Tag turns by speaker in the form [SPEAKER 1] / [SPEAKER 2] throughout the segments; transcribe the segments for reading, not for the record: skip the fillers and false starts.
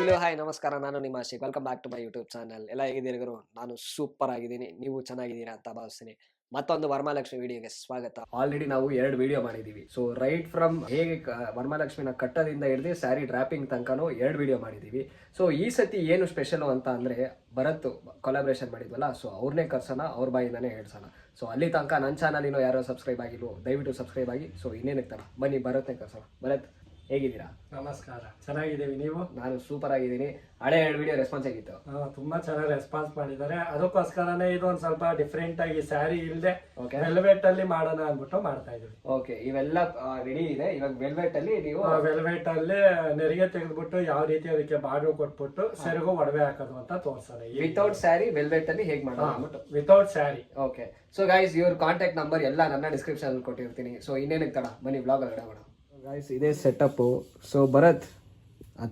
[SPEAKER 1] Hello hi ನಮಸ್ಕಾರ, ನಾನು ನಿಮ್ಮ Ashiq. Welcome back to my YouTube channel. ಎಲ್ಲ ಹೇಗಿದ್ದೀರಿ ಗುರು? ನಾನು ಸೂಪರ್ ಆಗಿದ್ದೀನಿ, ನೀವು ಚೆನ್ನಾಗಿದ್ದೀರಾ ಅಂತ ಭಾವಿಸ್ತೀನಿ. ಮತ್ತೊಂದು ವರಮಹಾಲಕ್ಷ್ಮಿ ವಿಡಿಯೋಗೆ ಸ್ವಾಗತ. ಆಲ್ರೆಡಿ ನಾವು 2 ವಿಡಿಯೋ ಮಾಡಿದ್ದೀವಿ. ಸೊ ರೈಟ್ ಫ್ರಮ್ ಹೇಗೆ ವರಮಹಾಲಕ್ಷ್ಮಿನ ಕಟ್ಟದಿಂದ ಹಿಡಿದು ಸ್ಯಾರಿ ಡ್ರಾಪಿಂಗ್ ತನಕನೂ 2 ವಿಡಿಯೋ ಮಾಡಿದ್ದೀವಿ. ಸೊ ಈ ಸತಿ ಏನು ಸ್ಪೆಷಲ್ ಅಂತ ಅಂದರೆ, ಭರತ್ ಕೊಲಾಬ್ರೇಷನ್ ಮಾಡಿದ್ವಲ್ಲ, ಸೊ ಅವ್ರನ್ನೇ ಕರ್ಸೋಣ, ಅವ್ರ ಬಾಯಿಂದಾನೇ ಹೇಳ್ಸೋಣ. ಸೊ ಅಲ್ಲಿ ತನಕ ನನ್ನ ಚಾನಲ್ ಇನ್ನೂ ಯಾರೋ ಸಬ್ಸ್ಕ್ರೈಬ್ ಆಗಿಲ್ವೋ ದಯವಿಟ್ಟು ಸಬ್ಸ್ಕ್ರೈಬ್ ಆಗಿ. ಸೊ ಇನ್ನೇನಕ್ಕೆ ತರ ಬನ್ನಿ ಭರತ್ನೇ ಕರ್ಸೋಣ. ಭರತ್, ಹೇಗಿದ್ದೀರಾ?
[SPEAKER 2] ನಮಸ್ಕಾರ, ಚೆನ್ನಾಗಿದ್ದೀವಿ. ನೀವು?
[SPEAKER 1] ನಾನು ಸೂಪರ್ ಆಗಿದ್ದೀನಿ. ಹಳೆ 2 ವಿಡಿಯೋ ರೆಸ್ಪಾನ್ಸ್ ಆಗಿತ್ತು.
[SPEAKER 2] ತುಂಬಾ ಚೆನ್ನಾಗಿ ರೆಸ್ಪಾನ್ಸ್ ಮಾಡಿದ್ದಾರೆ. ಅದಕ್ಕೋಸ್ಕರನೇ ಇದು ಒಂದ್ ಸ್ವಲ್ಪ ಡಿಫ್ರೆಂಟ್ ಆಗಿ ಸ್ಯಾರಿ ಇಲ್ಲದೆ
[SPEAKER 1] Okay.
[SPEAKER 2] ವೆಲ್ವೆಟ್ ಅಲ್ಲಿ ಮಾಡೋಣ ಅಂದ್ಬಿಟ್ಟು ಮಾಡ್ತಾ ಇದೀವಿ.
[SPEAKER 1] ಓಕೆ, ಇವೆಲ್ಲ ರೆಡಿ ಇದೆ. ಇವಾಗ ವೆಲ್ವೆಟ್ ಅಲ್ಲಿ ನೀವು
[SPEAKER 2] ವೆಲ್ವೆಟ್ ಅಲ್ಲಿ ನೆರಿಗೆ ತೆಗೆದ್ಬಿಟ್ಟು ಯಾವ ರೀತಿ ಅದಕ್ಕೆ ಬಾರ್ಡರ್ ಕೊಟ್ಬಿಟ್ಟು ಸೆರಗು ಒಡವೆ ಹಾಕೋದು ಅಂತ ತೋರ್ಸೋಣ.
[SPEAKER 1] ವಿತೌಟ್ ಸ್ಯಾರಿ ವೆಲ್ವೆಟ್ ಅಲ್ಲಿ ಹೇಗೆ ಮಾಡೋದು ಅಂದ್ಬಿಟ್ಟು.
[SPEAKER 2] Without sari.
[SPEAKER 1] Okay, so guys ಇವ್ರ ಕಾಂಟ್ಯಾಕ್ಟ್ ನಂಬರ್ ಎಲ್ಲ ನನ್ನ ಡಿಸ್ಕ್ರಿಪ್ಷನ್ ಅಲ್ಲಿ ಕೊಟ್ಟಿರ್ತೀನಿ. ಸೊ ಇನ್ನೇನಕ್ಕೆ ತಡ, ಬನ್ನಿ ವ್ಲಾಗ್ ಒಳಗಡೆ ಮಾಡೋಣ. ಗೈಸ್ ಇದೇ ಸೆಟಪ್. ಸೊ ಭರತ್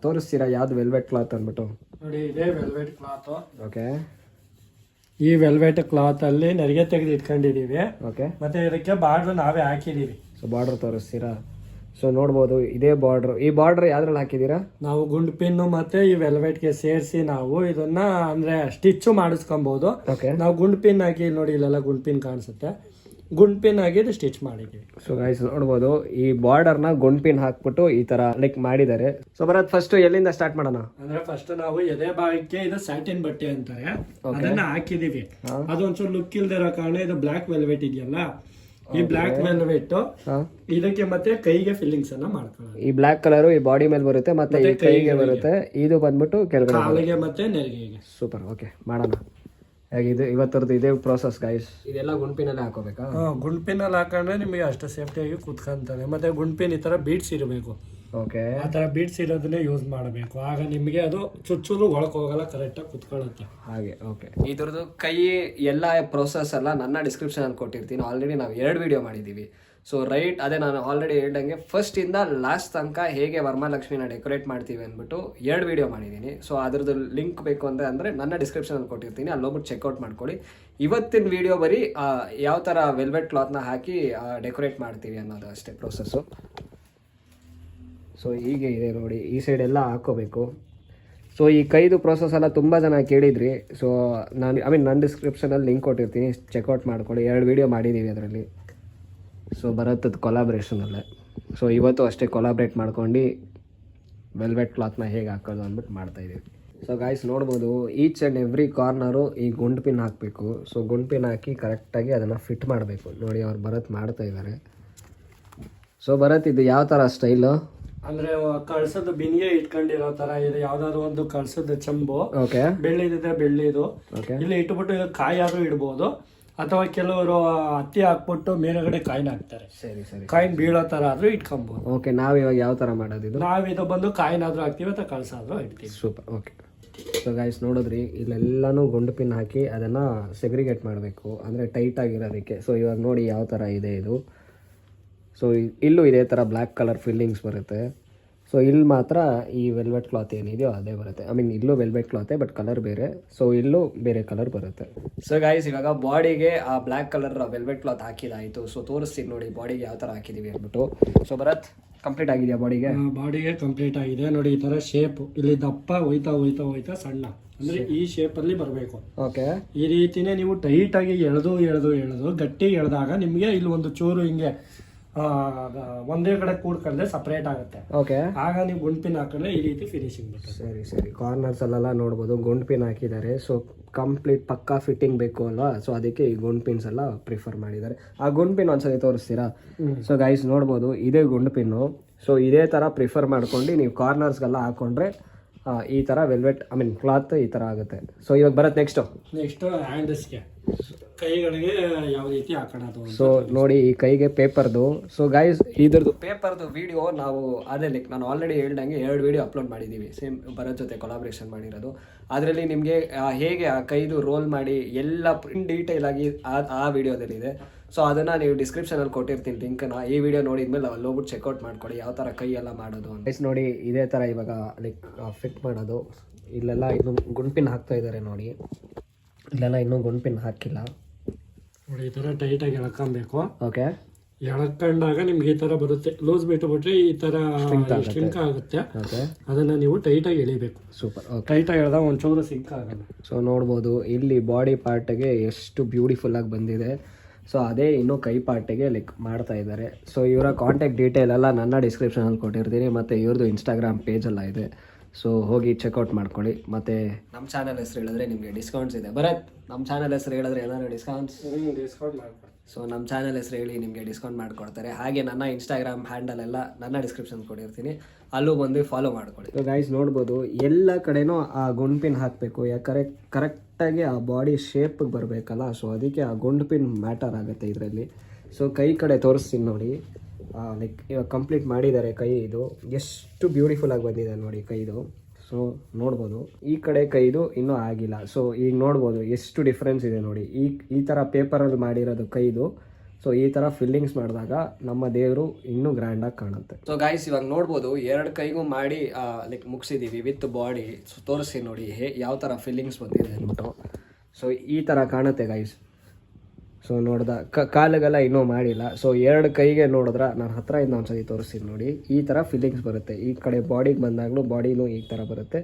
[SPEAKER 1] ತೋರಿಸ್ತೀರಾ ಯಾವ್ದು ವೆಲ್ವೆಟ್ ಕ್ಲಾತ್ ಅಂದ್ಬಿಟ್ಟು?
[SPEAKER 2] ನೋಡಿ, ಇದೇ ವೆಲ್ವೆಟ್ ಕ್ಲಾತ್.
[SPEAKER 1] ಓಕೆ,
[SPEAKER 2] ಈ ವೆಲ್ವೆಟ್ ಕ್ಲಾತ್ ಅಲ್ಲಿ ನೆರಿಗೆ ತೆಗೆದು ಇಟ್ಕೊಂಡಿದೀವಿ.
[SPEAKER 1] ಓಕೆ,
[SPEAKER 2] ಮತ್ತೆ ಇದಕ್ಕೆ ಬಾರ್ಡರ್ ನಾವೇ ಹಾಕಿದೀವಿ.
[SPEAKER 1] So border ತೋರಿಸ್ತೀರಾ? ಸೊ ನೋಡ್ಬೋದು, ಇದೇ ಬಾರ್ಡರ್. ಈ ಬಾರ್ಡರ್ ಯಾವ್ದ್ರಲ್ಲಿ ಹಾಕಿದೀರಾ?
[SPEAKER 2] ನಾವು ಗುಂಡ್ ಪಿನ್ ಮತ್ತೆ ಈ ವೆಲ್ವೆಟ್ಗೆ ಸೇರಿಸಿ ನಾವು ಇದನ್ನ ಅಂದ್ರೆ ಸ್ಟಿಚ್ ಮಾಡಿಸ್ಕೊಬಹುದು.
[SPEAKER 1] ಓಕೆ,
[SPEAKER 2] ನಾವು ಗುಂಡ್ ಪಿನ್ ಹಾಕಿ ನೋಡಿ, ಇಲ್ಲೆಲ್ಲ ಗುಂಡ್ ಪಿನ್ ಕಾಣಿಸುತ್ತೆ. ಗುಂಡ್ ಪಿನ್ ಆಗಿ ಸ್ಟಿಚ್ ಮಾಡಿದೀವಿ.
[SPEAKER 1] ಸೊ ಗೈಸ್ ನೋಡ್ಬೋದು, ಈ ಬಾರ್ಡರ್ ನ ಗುಂಡ್ ಪಿನ್ ಹಾಕ್ಬಿಟ್ಟು ಈ ತರ ಲೈಕ್ ಮಾಡಿದ್ದಾರೆ. ಸೊ ಭರತ್, ಫಸ್ಟ್ ಎಲ್ಲಿಂದ ಸ್ಟಾರ್ಟ್ ಮಾಡೋಣ?
[SPEAKER 2] ಅಂದ್ರೆ ಫಸ್ಟ್ ನಾವು ಎದೆ ಭಾಗಕ್ಕೆ ಇದು ಸ್ಯಾಟಿನ್ ಬಟ್ಟೆ ಅಂತಾರೆ, ಅದನ್ನ ಹಾಕಿದೀವಿ. ಅದೊಂಚೂರು ಲುಕ್ ಇಲ್ದಿರೋ ಕಾರಣ ಇದು ಬ್ಲಾಕ್ ವೆಲ್ವೆಟ್ ಇದೆಯಲ್ಲ, ಈ ಬ್ಲಾಕ್ ವೆಲ್ವೆಟ್ ಇದಕ್ಕೆ ಮತ್ತೆ ಕೈಗೆ ಫಿಲ್ಲಿಂಗ್ಸ್ ಅನ್ನ ಮಾಡ್ಕೊಳ್ಳೋದು.
[SPEAKER 1] ಈ ಬ್ಲಾಕ್ ಕಲರ್ ಈ ಬಾಡಿ ಮೇಲೆ ಬರುತ್ತೆ, ಮತ್ತೆ ಈ ಕೈಗೆ ಬರುತ್ತೆ. ಇದು ಬಂದ್ಬಿಟ್ಟು ಕೆಳಗಡೆ
[SPEAKER 2] ಕಾಲಿಗೆ ಮತ್ತೆ ನೆರಿಗೆಗೆ.
[SPEAKER 1] ಸೂಪರ್, ಓಕೆ ಮಾಡೋಣ. ಇದು ಇವತ್ತರದ್ದು ಇದೇ ಪ್ರೋಸೆಸ್ ಗೈಸ್. ಇದೆಲ್ಲ ಗುಂಡ್ಪಿನಲ್ಲೇ ಹಾಕೋಬೇಕಾ?
[SPEAKER 2] ಗುಂಡ್ ಪಿನ್ ಅಲ್ಲಿ ಹಾಕೊಂಡ್ರೆ ನಿಮಗೆ ಅಷ್ಟು ಸೇಫ್ಟಿಯಾಗಿ ಕುತ್ಕೊಂತಾನೆ. ಮತ್ತೆ ಗುಂಡ್ ಪಿನ್ ಈ ತರ ಬೀಡ್ಸ್ ಇರಬೇಕು.
[SPEAKER 1] ಓಕೆ,
[SPEAKER 2] ಆ ತರ ಬೀಡ್ಸ್ ಇರೋದನ್ನೇ ಯೂಸ್ ಮಾಡಬೇಕು. ಆಗ ನಿಮಗೆ ಅದು ಚುಚ್ಚುದು ಒಳಕ್ ಹೋಗಲ್ಲ, ಕರೆಕ್ಟ್ ಆಗಿ ಕುತ್ಕೊಳ್ಳುತ್ತೆ
[SPEAKER 1] ಹಾಗೆ. ಓಕೆ, ಇದ್ರದ್ದು ಕೈ ಎಲ್ಲ ಪ್ರೋಸೆಸ್ ಎಲ್ಲ ನನ್ನ ಡಿಸ್ಕ್ರಿಪ್ಷನ್ ಅಲ್ಲಿ ಕೊಟ್ಟಿರ್ತೀನಿ. ಆಲ್ರೆಡಿ ನಾವು 2 ವಿಡಿಯೋ ಮಾಡಿದ್ದೀವಿ. ಸೊ ರೈಟ್, ಅದೇ ನಾನು ಆಲ್ರೆಡಿ ಹೇಳ್ದಂಗೆ ಫಸ್ಟ್ ಇಂದ ಲಾಸ್ಟ್ ತನಕ ಹೇಗೆ ವರಮಹಾಲಕ್ಷ್ಮಿನ ಡೆಕೋರೇಟ್ ಮಾಡ್ತೀವಿ ಅಂದ್ಬಿಟ್ಟು 2 ವಿಡಿಯೋ ಮಾಡಿದ್ದೀನಿ. ಸೊ ಅದ್ರದ್ದು ಲಿಂಕ್ ಬೇಕು ಅಂದರೆ ನನ್ನ ಡಿಸ್ಕ್ರಿಪ್ಷನಲ್ಲಿ ಕೊಟ್ಟಿರ್ತೀನಿ, ಅಲ್ಲಿ ಹೋಗ್ಬಿಟ್ಟು ಚೆಕ್ಔಟ್ ಮಾಡ್ಕೊಳ್ಳಿ. ಇವತ್ತಿನ ವಿಡಿಯೋ ಬರೀ ಯಾವ ಥರ ವೆಲ್ವೆಟ್ ಕ್ಲಾತ್ನ ಹಾಕಿ ಡೆಕೋರೇಟ್ ಮಾಡ್ತೀವಿ ಅನ್ನೋದು ಅಷ್ಟೇ ಪ್ರೋಸೆಸ್ಸು. ಸೊ ಹೀಗೆ ಇದೆ ನೋಡಿ, ಈ ಸೈಡ್ ಎಲ್ಲ ಹಾಕೋಬೇಕು. ಸೊ ಈ ಕೈದು ಪ್ರೋಸೆಸ್ ಎಲ್ಲ ತುಂಬ ಜನ ಕೇಳಿದ್ರಿ. ಸೊ ನನ್ನ ಡಿಸ್ಕ್ರಿಪ್ಷನಲ್ಲಿ ಲಿಂಕ್ ಕೊಟ್ಟಿರ್ತೀನಿ, ಚೆಕ್ಔಟ್ ಮಾಡ್ಕೊಳ್ಳಿ. 2 ವಿಡಿಯೋ ಮಾಡಿದ್ದೀವಿ ಅದರಲ್ಲಿ. ಸೊ ಭರತದ ಕೊಲಾಬ್ರೇಷನಲ್ಲೇ. ಸೊ ಇವತ್ತು ಅಷ್ಟೇ ಕೊಲಾಬ್ರೇಟ್ ಮಾಡ್ಕೊಂಡು ವೆಲ್ವೆಟ್ ಕ್ಲಾತ್ನ ಹೇಗೆ ಹಾಕೋದು ಅಂದ್ಬಿಟ್ಟು ಮಾಡ್ತಾಯಿದ್ದೀವಿ. ಸೊ ಗಾಯ್ಸ್ ನೋಡ್ಬೋದು, ಈಚ್ ಆ್ಯಂಡ್ ಎವ್ರಿ ಕಾರ್ನರು ಈ ಗುಂಡ್ ಪಿನ್ ಹಾಕಬೇಕು. ಸೊ ಗುಂಡ್ ಪಿನ್ ಹಾಕಿ ಕರೆಕ್ಟಾಗಿ ಅದನ್ನು ಫಿಟ್ ಮಾಡಬೇಕು. ನೋಡಿ, ಅವ್ರು ಭರತ್ ಮಾಡ್ತಾ ಇದ್ದಾರೆ. ಸೊ ಭರತ್, ಇದು ಯಾವ ಥರ ಸ್ಟೈಲು?
[SPEAKER 2] ಅಂದ್ರೆ ಕಳ್ಸದ ಬಿನಿಗೆ ಇಟ್ಕೊಂಡಿರೋ ತರ ಇದು. ಯಾವ್ದಾದ್ರು ಒಂದು ಕಳ್ಸದ ಚಂಬು,
[SPEAKER 1] ಓಕೆ,
[SPEAKER 2] ಬೆಳ್ಳಿದಿದೆ ಬೆಳ್ಳಿದು,
[SPEAKER 1] ಓಕೆ,
[SPEAKER 2] ಇಲ್ಲಿ ಇಟ್ಬಿಟ್ಟು ಇದು ಕಾಯಾದ್ರೂ ಇಡ್ಬೋದು. ಅಥವಾ ಕೆಲವರು ಹತ್ತಿ ಹಾಕ್ಬಿಟ್ಟು ಮೇಲ್ಗಡೆ ಕಾಯಿನ ಹಾಕ್ತಾರೆ.
[SPEAKER 1] ಸರಿ ಸರಿ,
[SPEAKER 2] ಕಾಯಿನ್ ಬೀಳೋ ತರ ಆದ್ರೂ ಇಟ್ಕೊಬಹುದು.
[SPEAKER 1] ಓಕೆ, ನಾವು ಇವಾಗ ಯಾವ ಥರ ಮಾಡೋದು ಇದು?
[SPEAKER 2] ನಾವಿದು ಬಂದು ಕಾಯಿನಾದ್ರೂ ಹಾಕ್ತೀವಿ ಅಥವಾ ಕಳ್ಸಾದ್ರೂ ಇಡ್ತೀವಿ.
[SPEAKER 1] Super, okay. ಸೊ ಗೈಸ್ ನೋಡಿದ್ರಿ, ಇಲ್ಲೆಲ್ಲನೂ ಗುಂಡು ಪಿನ್ ಹಾಕಿ ಅದನ್ನು ಸೆಗ್ರಿಗೇಟ್ ಮಾಡಬೇಕು, ಅಂದರೆ ಟೈಟ್ ಆಗಿರೋದಕ್ಕೆ. ಸೊ ಇವಾಗ ನೋಡಿ ಯಾವ ಥರ ಇದೆ ಇದು. ಸೊ ಇಲ್ಲೂ ಇದೇ ಥರ ಬ್ಲ್ಯಾಕ್ ಕಲರ್ ಫಿಲ್ಲಿಂಗ್ಸ್ ಬರುತ್ತೆ. ಸೊ ಇಲ್ಲಿ ಮಾತ್ರ ಈ ವೆಲ್ವೆಟ್ ಕ್ಲಾತ್ ಏನಿದೆಯೋ ಅದೇ ಬರುತ್ತೆ. ಇಲ್ಲೂ ವೆಲ್ವೆಟ್ ಕ್ಲಾತೆ, ಬಟ್ ಕಲರ್ ಬೇರೆ. ಸೊ ಇಲ್ಲೂ ಬೇರೆ ಕಲರ್ ಬರುತ್ತೆ. ಸೊ ಗೈಸ್, ಇವಾಗ ಬಾಡಿಗೆ ಆ ಬ್ಲ್ಯಾಕ್ ಕಲರ್ ವೆಲ್ವೆಟ್ ಕ್ಲಾತ್ ಹಾಕಿದಾಯಿತು. ಸೊ ತೋರಿಸ್ತೀನಿ ನೋಡಿ ಬಾಡಿಗೆ ಯಾವ ಥರ ಹಾಕಿದ್ದೀವಿ ಅಂದ್ಬಿಟ್ಟು. ಸೊ ಭರತ್, ಕಂಪ್ಲೀಟ್ ಆಗಿದೆಯಾ ಬಾಡಿಗೆ?
[SPEAKER 2] ಬಾಡಿಗೆ ಕಂಪ್ಲೀಟ್ ಆಗಿದೆ ನೋಡಿ. ಈ ತರ ಶೇಪ್ ಇಲ್ಲಿ ದಪ್ಪ ಹೋಯ್ತಾ ಹೋಯ್ತಾ ಹೋಯ್ತಾ ಸಣ್ಣ, ಅಂದ್ರೆ ಈ ಶೇಪ್ ಅಲ್ಲಿ ಬರಬೇಕು.
[SPEAKER 1] ಓಕೆ,
[SPEAKER 2] ಈ ರೀತಿನೇ ನೀವು ಟೈಟ್ ಆಗಿ ಎಳೆದು ಎಳೆದು ಎಳೆದು ಗಟ್ಟಿ ಎಳೆದಾಗ ನಿಮ್ಗೆ ಇಲ್ಲಿ ಒಂದು ಚೂರು ಹಿಂಗೆ ಒಂದೇ ಕಡೆ ಕೂಡ್ಕೊಂಡ್ರೆ ಸಪರೇಟ್ ಆಗುತ್ತೆ.
[SPEAKER 1] ಓಕೆ,
[SPEAKER 2] ಆಗ ನೀವು ಗುಂಡ್ ಪಿನ್ ಹಾಕೊಂಡ್ರೆ ಈ ರೀತಿ ಫಿನಿಶಿಂಗ್ ಬರುತ್ತೆ.
[SPEAKER 1] ಸರಿ ಸರಿ, ಕಾರ್ನರ್ಸ್ ಅಲ್ಲೆಲ್ಲ ನೋಡ್ಬೋದು ಗುಂಡ್ ಪಿನ್ ಹಾಕಿದ್ದಾರೆ. ಸೊ ಕಂಪ್ಲೀಟ್ ಪಕ್ಕಾ ಫಿಟ್ಟಿಂಗ್ ಬೇಕು ಅಲ್ವಾ? ಸೊ ಅದಕ್ಕೆ ಈ ಗುಂಡ್ ಪಿನ್ಸ್ ಎಲ್ಲ ಪ್ರಿಫರ್ ಮಾಡಿದ್ದಾರೆ. ಆ ಗುಂಡ್ ಪಿನ್ ಒಂದ್ಸರಿ ತೋರಿಸ್ತೀರಾ? ಸೊ ಗೈಸ್ ನೋಡ್ಬೋದು, ಇದೇ ಗುಂಡ್ ಪಿನ್ನು. ಸೊ ಇದೇ ಥರ ಪ್ರಿಫರ್ ಮಾಡ್ಕೊಂಡು ನೀವು ಕಾರ್ನರ್ಸ್ಗೆಲ್ಲ ಹಾಕೊಂಡ್ರೆ ಈ ಥರ ವೆಲ್ವೆಟ್ ಕ್ಲಾತ್ ಈ ಥರ ಆಗುತ್ತೆ. ಸೊ ಇವಾಗ ಬರುತ್ತೆ ನೆಕ್ಸ್ಟ್
[SPEAKER 2] ಹ್ಯಾಂಡ್ಸ್ಗೆ, ಕೈಗಳಿಗೆ ಯಾವ ರೀತಿ ಹಾಕೋಣ.
[SPEAKER 1] ಸೊ ನೋಡಿ, ಈ ಕೈಗೆ ಪೇಪರ್ದು. ಸೊ ಗೈಸ್, ಇದ್ರದ್ದು ಪೇಪರ್ದು ವಿಡಿಯೋ ನಾವು ಅದೇ ಲೈಕ್ ನಾನು ಆಲ್ರೆಡಿ ಹೇಳ್ದಂಗೆ 2 ವಿಡಿಯೋ ಅಪ್ಲೋಡ್ ಮಾಡಿದ್ದೀವಿ, ಸೇಮ್ ಭರತ್ ಜೊತೆ ಕೊಲಾಬ್ರೇಷನ್ ಮಾಡಿರೋದು. ಅದರಲ್ಲಿ ನಿಮಗೆ ಹೇಗೆ ಆ ಕೈದು ರೋಲ್ ಮಾಡಿ ಎಲ್ಲ ಇನ್ ಡೀಟೇಲ್ ಆಗಿ ಆ ವಿಡಿಯೋದಲ್ಲಿದೆ. ಸೊ ಅದನ್ನು ನೀವು ಡಿಸ್ಕ್ರಿಪ್ಷನಲ್ಲಿ ಕೊಟ್ಟಿರ್ತೀನಿ ಲಿಂಕ್ನ. ಈ ವಿಡಿಯೋ ನೋಡಿದ್ಮೇಲೆ ಅಲ್ಲಿ ಹೋಗ್ಬಿಟ್ಟು ಚೆಕ್ಔಟ್ ಮಾಡ್ಕೊಳ್ಳಿ ಯಾವ ಥರ ಕೈ ಎಲ್ಲ ಮಾಡೋದು ಅಂತ. ನೋಡಿ, ಇದೇ ಥರ ಇವಾಗ ಲೈಕ್ ಫಿಟ್ ಮಾಡೋದು. ಇಲ್ಲೆಲ್ಲ ಇನ್ನೂ ಗುಂಡ್ ಪಿನ್ ಹಾಕ್ತಾ ಇದ್ದಾರೆ ನೋಡಿ, ಇಲ್ಲೆಲ್ಲ ಇನ್ನೂ ಗುಂಡ್ ಪಿನ್ ಹಾಕಿಲ್ಲ
[SPEAKER 2] ನೋಡಿ. ಈ ಥರ ಟೈಟಾಗಿ ಎಳ್ಕೊಬೇಕು.
[SPEAKER 1] ಓಕೆ,
[SPEAKER 2] ಎಳ್ಕೊಂಡಾಗ ನಿಮ್ಗೆ ಈ ತರ ಬರುತ್ತೆ. ಲೂಸ್ ಬಿಟ್ಟುಬಿಟ್ರೆ ಈ ತರ ಸಿಂಕ್ ಆಗುತ್ತೆ.
[SPEAKER 1] ಓಕೆ,
[SPEAKER 2] ಅದನ್ನ ನೀವು ಟೈಟಾಗಿ ಎಳಿಬೇಕು.
[SPEAKER 1] ಸೂಪರ್. ಓಕೆ,
[SPEAKER 2] ಟೈಟಾಗಿ ಎಳೆದಾಗ ಒಂಚೂರು ಸಿಂಕ್ ಆಗಲ್ಲ.
[SPEAKER 1] ಸೊ ನೋಡ್ಬೋದು ಇಲ್ಲಿ ಬಾಡಿ ಪಾರ್ಟ್ಗೆ ಎಷ್ಟು ಬ್ಯೂಟಿಫುಲ್ ಆಗಿ ಬಂದಿದೆ. ಸೊ ಅದೇ ಇನ್ನು ಕೈ ಪಾರ್ಟಿಗೆ ಲೈಕ್ ಮಾಡ್ತಾ ಇದ್ದಾರೆ. ಸೊ ಇವರ ಕಾಂಟ್ಯಾಕ್ಟ್ ಡೀಟೇಲ್ ಎಲ್ಲ ನನ್ನ ಡಿಸ್ಕ್ರಿಪ್ಷನಲ್ಲಿ ಕೊಟ್ಟಿರ್ತೀನಿ, ಮತ್ತು ಇವ್ರದ್ದು ಇನ್ಸ್ಟಾಗ್ರಾಮ್ ಪೇಜೆಲ್ಲ ಇದೆ. ಸೊ ಹೋಗಿ ಚೆಕ್ಔಟ್ ಮಾಡ್ಕೊಳ್ಳಿ. ಮತ್ತು ನಮ್ಮ ಚಾನಲ್ ಹೆಸರು ಹೇಳಿದ್ರೆ ನಿಮಗೆ ಡಿಸ್ಕೌಂಟ್ಸ್ ಇದೆ. ಭರತ್, ನಮ್ಮ ಚಾನಲ್ ಹೆಸರು ಹೇಳಿದ್ರೆ ಏನಾದ್ರು ಡಿಸ್ಕೌಂಟ್
[SPEAKER 2] ಮಾಡ್ಕೊಳ್ಳಿ.
[SPEAKER 1] ಸೊ ನಮ್ಮ ಚಾನಲ್ ಹೆಸರು ಹೇಳಿ ನಿಮಗೆ ಡಿಸ್ಕೌಂಟ್ ಮಾಡಿಕೊಡ್ತಾರೆ. ಹಾಗೆ ನನ್ನ ಇನ್ಸ್ಟಾಗ್ರಾಮ್ ಹ್ಯಾಂಡಲ್ ಎಲ್ಲ ನನ್ನ ಡಿಸ್ಕ್ರಿಪ್ಷನ್ ಕೊಟ್ಟಿರ್ತೀನಿ, ಅಲ್ಲೂ ಬಂದು ಫಾಲೋ ಮಾಡ್ಕೊಳ್ಳಿ. ಸೊ ಗೈಸ್ ನೋಡ್ಬೋದು ಎಲ್ಲ ಕಡೆನೂ ಆ ಗುಂಡ್ ಪಿನ್ ಹಾಕಬೇಕು, ಯಾಕಂದರೆ ಕರೆಕ್ಟಾಗಿ ಆ ಬಾಡಿ ಶೇಪಿಗೆ ಬರಬೇಕಲ್ಲ. ಸೊ ಅದಕ್ಕೆ ಆ ಗುಂಡ್ ಪಿನ್ ಮ್ಯಾಟರ್ ಆಗುತ್ತೆ ಇದರಲ್ಲಿ. ಸೊ ಕೈ ಕಡೆ ತೋರಿಸ್ತೀನಿ ನೋಡಿ. ಲೈಕ್ ಇವಾಗ ಕಂಪ್ಲೀಟ್ ಮಾಡಿದ್ದಾರೆ ಕೈ. ಇದು ಎಷ್ಟು ಬ್ಯೂಟಿಫುಲ್ ಆಗಿ ಬಂದಿದೆ ನೋಡಿ ಕೈದು. ಸೊ ನೋಡ್ಬೋದು ಈ ಕಡೆ ಕೈದು ಇನ್ನೂ ಆಗಿಲ್ಲ. ಸೊ ಈಗ ನೋಡ್ಬೋದು ಎಷ್ಟು ಡಿಫ್ರೆನ್ಸ್ ಇದೆ ನೋಡಿ. ಈ ಥರ ಪೇಪರಲ್ಲಿ ಮಾಡಿರೋದು ಕೈದು. ಸೊ ಈ ಥರ ಫಿಲ್ಲಿಂಗ್ಸ್ ಮಾಡಿದಾಗ ನಮ್ಮ ದೇವರು ಇನ್ನೂ ಗ್ರ್ಯಾಂಡಾಗಿ ಕಾಣುತ್ತೆ. ಸೊ ಗಾಯ್ಸ್ ಇವಾಗ ನೋಡ್ಬೋದು 2 ಕೈಗೂ ಮಾಡಿ ಲೈಕ್ ಮುಗಿಸಿದ್ದೀವಿ ವಿತ್ ಬಾಡಿ. ಸೊ ತೋರಿಸಿ ನೋಡಿ ಯಾವ ಥರ ಫಿಲ್ಲಿಂಗ್ಸ್ ಬಂದಿದೆ ಅಂದ್ಬಿಟ್ಟು. ಸೊ ಈ ಥರ ಕಾಣುತ್ತೆ ಗಾಯ್ಸ್. ಸೊ ನೋಡ್ದ ಕಾಲಿಗೆಲ್ಲ ಇನ್ನೂ ಮಾಡಿಲ್ಲ. ಸೊ 2 ಕೈಗೆ ನೋಡಿದ್ರೆ ನಾನು ಹತ್ತಿರದಿಂದ ಒಂದ್ಸತಿ ತೋರಿಸ್ತೀನಿ ನೋಡಿ. ಈ ಥರ ಫಿಲ್ಲಿಂಗ್ಸ್ ಬರುತ್ತೆ. ಈ ಕಡೆ ಬಾಡಿಗೆ ಬಂದಾಗಲೂ ಬಾಡಿನೂ ಈ ಥರ ಬರುತ್ತೆ,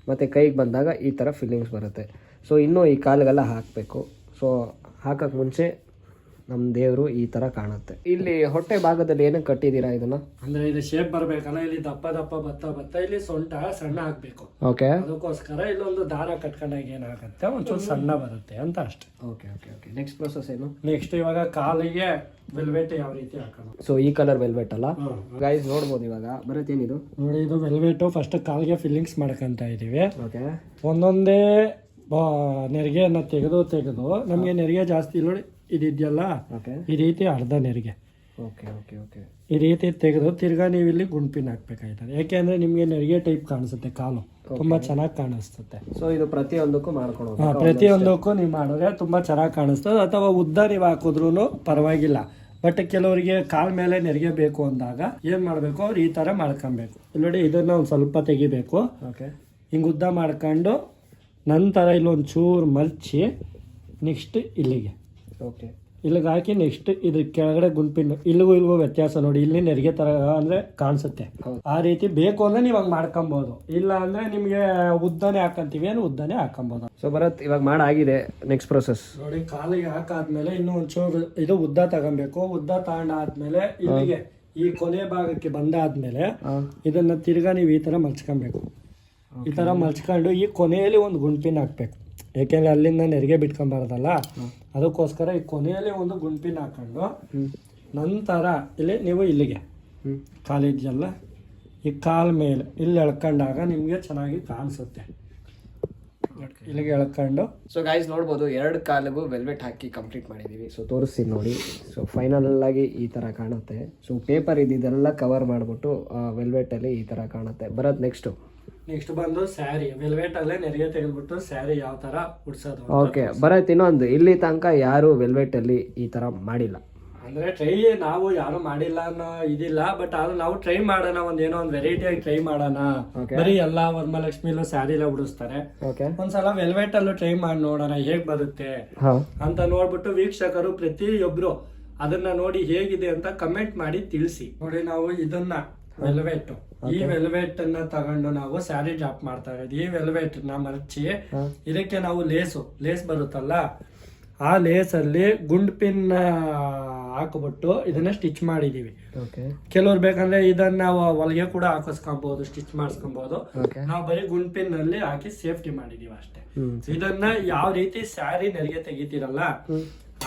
[SPEAKER 1] ಮತ್ತು ಕೈಗೆ ಬಂದಾಗ ಈ ಥರ ಫಿಲ್ಲಿಂಗ್ಸ್ ಬರುತ್ತೆ. ಸೊ ಇನ್ನೂ ಈ ಕಾಲಿಗೆಲ್ಲ ಹಾಕಬೇಕು. ಸೊ ಹಾಕೋಕ್ಕೆ ಮುಂಚೆ ನಮ್ಮ ದೇವರು ಈ ಥರ ಕಾಣುತ್ತೆ. ಇಲ್ಲಿ ಹೊಟ್ಟೆ ಭಾಗದಲ್ಲಿ ಏನಕ್ಕೆ ಕಟ್ಟಿದ್ದೀರಾ ಇದನ್ನು?
[SPEAKER 2] ಅಂದ್ರೆ ಇದು ಶೇಪ್ ಬರಬೇಕಲ್ಲ, ಇಲ್ಲಿ ದಪ್ಪ ದಪ್ಪ ಬತ್ತ ಇಲ್ಲಿ ಸೊಂಟ ಸಣ್ಣ ಹಾಕ್ಬೇಕು.
[SPEAKER 1] ಓಕೆ,
[SPEAKER 2] ಅದಕ್ಕೋಸ್ಕರ ಇಲ್ಲೊಂದು ದಾರ ಕಟ್ಕೊಂಡಾಗ ಏನಾಗುತ್ತೆ ಒಂಚೂರು ಸಣ್ಣ ಬರುತ್ತೆ ಅಂತ ಅಷ್ಟೇ.
[SPEAKER 1] Okay okay okay next process ಏನು?
[SPEAKER 2] ನೆಕ್ಸ್ಟ್ ಇವಾಗ ಕಾಲಿಗೆ ವೆಲ್ವೆಟ್ ಯಾವ ರೀತಿ ಹಾಕೋದು.
[SPEAKER 1] ಸೊ ಈ ಕಲರ್ ವೆಲ್ವೆಟ್ ಅಲ್ಲ ಗೈಸ್, ನೋಡ್ಬೋದು ಇವಾಗ ಬರುತ್ತೇನಿದು
[SPEAKER 2] ನೋಡಿ. ಇದು ವೆಲ್ವೆಟ್ ಫಸ್ಟ್ ಕಾಲಿಗೆ ಫಿಲ್ಲಿಂಗ್ಸ್ ಮಾಡ್ಕೊಂತ ಇದೀವಿ.
[SPEAKER 1] ಓಕೆ,
[SPEAKER 2] ಒಂದೊಂದೇ ನೆರಿಗೆಯನ್ನ ತೆಗೆದು ನಮಗೆ ನೆರಿಗೆ ಜಾಸ್ತಿ ನೋಡಿ ಇದಿದೆಯಲ್ಲ, ಈ ರೀತಿ ಅರ್ಧ ನೆರಿಗೆ
[SPEAKER 1] ಓಕೆ ಓಕೆ ಓಕೆ
[SPEAKER 2] ಈ ರೀತಿ ತೆಗೆದು ತಿರ್ಗಾ ನೀವು ಇಲ್ಲಿ ಗುಂಡ್ಪಿನ್ ಹಾಕ್ಬೇಕಾಯ್ತದೆ. ಯಾಕೆಂದ್ರೆ ನಿಮ್ಗೆ ನೆರಿಗೆ ಟೈಪ್ ಕಾಣಿಸುತ್ತೆ, ಕಾಲು ತುಂಬಾ ಚೆನ್ನಾಗಿ ಕಾಣಿಸ್ತದೆ.
[SPEAKER 1] ಸೊ ಇದು ಪ್ರತಿಯೊಂದಕ್ಕೂ ಮಾಡ್ಕೊಂಡು
[SPEAKER 2] ಪ್ರತಿಯೊಂದಕ್ಕೂ ನೀವು ಮಾಡಿದ್ರೆ ತುಂಬಾ ಚೆನ್ನಾಗಿ ಕಾಣಿಸ್ತದೆ. ಅಥವಾ ಉದ್ದ ನೀವು ಹಾಕಿದ್ರು ಪರವಾಗಿಲ್ಲ. ಬಟ್ ಕೆಲವರಿಗೆ ಕಾಲ್ ಮೇಲೆ ನೆರಿಗೆ ಬೇಕು ಅಂದಾಗ ಏನ್ ಮಾಡ್ಬೇಕು, ಅವ್ರು ಈ ತರ ಮಾಡ್ಕೊಬೇಕು. ನೋಡಿ ಇದನ್ನ ಒಂದ್ ಸ್ವಲ್ಪ ತೆಗಿಬೇಕು.
[SPEAKER 1] ಓಕೆ,
[SPEAKER 2] ಹಿಂಗ್ ಉದ್ದ ಮಾಡ್ಕೊಂಡು ನಂತರ ಇಲ್ಲೊಂದು ಚೂರು ಮರ್ಚಿ ನೆಕ್ಸ್ಟ್ ಇಲ್ಲಿಗೆ
[SPEAKER 1] ಓಕೆ
[SPEAKER 2] ಇಲ್ಲಿಗೆ ಹಾಕಿ ನೆಕ್ಸ್ಟ್ ಇದ್ರ ಕೆಳಗಡೆ ಗುಂಪಿನ್ ಇಲ್ಲಿಗೂ ವ್ಯತ್ಯಾಸ ನೋಡಿ. ಇಲ್ಲಿ ನೆರಿಗೆ ತರ ಅಂದ್ರೆ ಕಾಣಿಸುತ್ತೆ. ಆ ರೀತಿ ಬೇಕು ಅಂದ್ರೆ ನೀವು ಹಂಗ್ ಮಾಡ್ಕೊಬಹುದು. ಇಲ್ಲ ಅಂದ್ರೆ ನಿಮ್ಗೆ ಉದ್ದನೆ ಹಾಕಂತೀವಿ ಅಂದ್ರೆ ಉದ್ದನೆ ಹಾಕೊಬಹುದು.
[SPEAKER 1] ಸೊ ಭರತ್ ಇವಾಗ ಮಾಡಾಗಿದೆ. ನೆಕ್ಸ್ಟ್ ಪ್ರೊಸೆಸ್
[SPEAKER 2] ನೋಡಿ, ಕಾಲಿಗೆ ಹಾಕಾದ್ಮೇಲೆ ಇನ್ನೂ ಒಂಚೂರು ಇದು ಉದ್ದ ತಗೊಬೇಕು. ಉದ್ದ ತಗೊಂಡಾದ್ಮೇಲೆ ಇಲ್ಲಿಗೆ ಈ ಕೊನೆ ಭಾಗಕ್ಕೆ ಬಂದಾದ್ಮೇಲೆ ಇದನ್ನ ತಿರ್ಗಾ ನೀವು ಈ ತರ ಮಲ್ಚ್ಕೊಬೇಕು. ಈ ತರ ಮಲ್ಚ್ಕೊಂಡು ಈ ಕೊನೆಯಲ್ಲಿ ಒಂದು ಗುಂಪಿನ್ ಹಾಕ್ಬೇಕು. ಯಾಕೆಂದ್ರೆ ಅಲ್ಲಿಂದ ನೆರಿಗೆ ಬಿಟ್ಕೊಂಬಾರ್ದಲ್ಲ, ಅದಕ್ಕೋಸ್ಕರ ಈ ಕೊನೆಯಲ್ಲಿ ಒಂದು ಗುಂಪಿನ ಹಾಕೊಂಡು ನಂತರ ಇಲ್ಲಿ ನೀವು ಇಲ್ಲಿಗೆ ಕಾಲಿದೆಯಲ್ಲ ಈ ಕಾಲ್ ಮೇಲೆ ಇಲ್ಲಿ ಎಳ್ಕೊಂಡಾಗ ನಿಮ್ಗೆ ಚೆನ್ನಾಗಿ ಕಾಣಿಸುತ್ತೆ. ಇಲ್ಲಿಗೆ ಎಳ್ಕೊಂಡು
[SPEAKER 1] ಸೊ ಗೈಸ್ ನೋಡ್ಬೋದು 2 ಕಾಲಿಗೂ ವೆಲ್ವೆಟ್ ಹಾಕಿ ಕಂಪ್ಲೀಟ್ ಮಾಡಿದೀವಿ. ಸೊ ತೋರಿಸ್ತೀನಿ ನೋಡಿ. ಸೊ ಫೈನಲ್ ಆಗಿ ಈ ತರ ಕಾಣುತ್ತೆ. ಸೊ ಪೇಪರ್ ಇದೆಲ್ಲ ಕವರ್ ಮಾಡ್ಬಿಟ್ಟು ವೆಲ್ವೆಟ್ ಅಲ್ಲಿ ಈ ತರ ಕಾಣುತ್ತೆ. ಬರೋದು ನೆಕ್ಸ್ಟ್
[SPEAKER 2] ಬಂದು ಸ್ಯಾರಿ. ವೆಲ್ವೆಟ್ ಅಲ್ಲೇ ನೆರಿಗೆ ತೆಗೆದ್ಬಿಟ್ಟು ಸ್ಯಾರಿ ಯಾವ ತರ ಉಡ್ಸೋದು.
[SPEAKER 1] ಓಕೆ, ಬರತ್ತೆ ಇನ್ನೊಂದು. ಇಲ್ಲಿ ತನಕ ಯಾರು ವೆಲ್ವೆಟ್ ಅಲ್ಲಿ ಈ ತರ ಮಾಡಿಲ್ಲ.
[SPEAKER 2] ಅಂದ್ರೆ ಟ್ರೈ ನಾವು ಯಾರು ಮಾಡಿಲ್ಲ ಅನ್ನೋ ಇದಿಲ್ಲ. ಬಟ್ ಆದ್ರೂ ನಾವು ಟ್ರೈ ಮಾಡೋಣ, ಏನೋ ಒಂದು ವೆರೈಟಿ ಆಗಿ ಟ್ರೈ ಮಾಡೋಣ. ಬರೀ ಎಲ್ಲಾ ವರಮಹಾಲಕ್ಷ್ಮಿಲೂ ಸ್ಯಾರಿ ಎಲ್ಲ ಉಡಿಸ್ತಾರೆ. ಒಂದ್ಸಲ ವೆಲ್ವೆಟ್ ಅಲ್ಲೂ ಟ್ರೈ ಮಾಡಿ ನೋಡೋಣ ಹೇಗ್ ಬರುತ್ತೆ ಅಂತ ನೋಡ್ಬಿಟ್ಟು ವೀಕ್ಷಕರು ಪ್ರತಿಯೊಬ್ರು ಅದನ್ನ ನೋಡಿ ಹೇಗಿದೆ ಅಂತ ಕಮೆಂಟ್ ಮಾಡಿ ತಿಳಿಸಿ. ನೋಡಿ, ನಾವು ಇದನ್ನ ವೆಲ್ವೆಟ್ ಈ ವೆಲ್ವೆಟ್ ಅನ್ನ ತಗೊಂಡು ನಾವು ಸ್ಯಾರಿ ಡ್ರಾಪ್ ಮಾಡ್ತಾ ಇರೋದು. ಈ ವೆಲ್ವೆಟ್ ನ ಮರ್ಚಿ ಇದಕ್ಕೆ ನಾವು ಲೇಸ್ ಬರುತ್ತಲ್ಲ, ಆ ಲೇಸ್ ಅಲ್ಲಿ ಗುಂಡ್ ಪಿನ್ ಹಾಕ್ಬಿಟ್ಟು ಇದನ್ನ ಸ್ಟಿಚ್ ಮಾಡಿದೀವಿ. ಕೆಲವ್ರು ಬೇಕಂದ್ರೆ ಇದನ್ನ ನಾವು ಹೊಲಿಗೆ ಕೂಡ ಹಾಕಿಸ್ಕೊಬಹುದು, ಸ್ಟಿಚ್ ಮಾಡಿಸ್ಕೊಬಹುದು. ನಾವು ಬರೀ ಗುಂಡ್ ಪಿನ್ ಅಲ್ಲಿ ಹಾಕಿ ಸೇಫ್ಟಿ ಮಾಡಿದೀವಿ ಅಷ್ಟೇ. ಇದನ್ನ ಯಾವ ರೀತಿ ಸ್ಯಾರಿ ನೆರಿಗೆ ತೆಗಿತೀರಲ್ಲ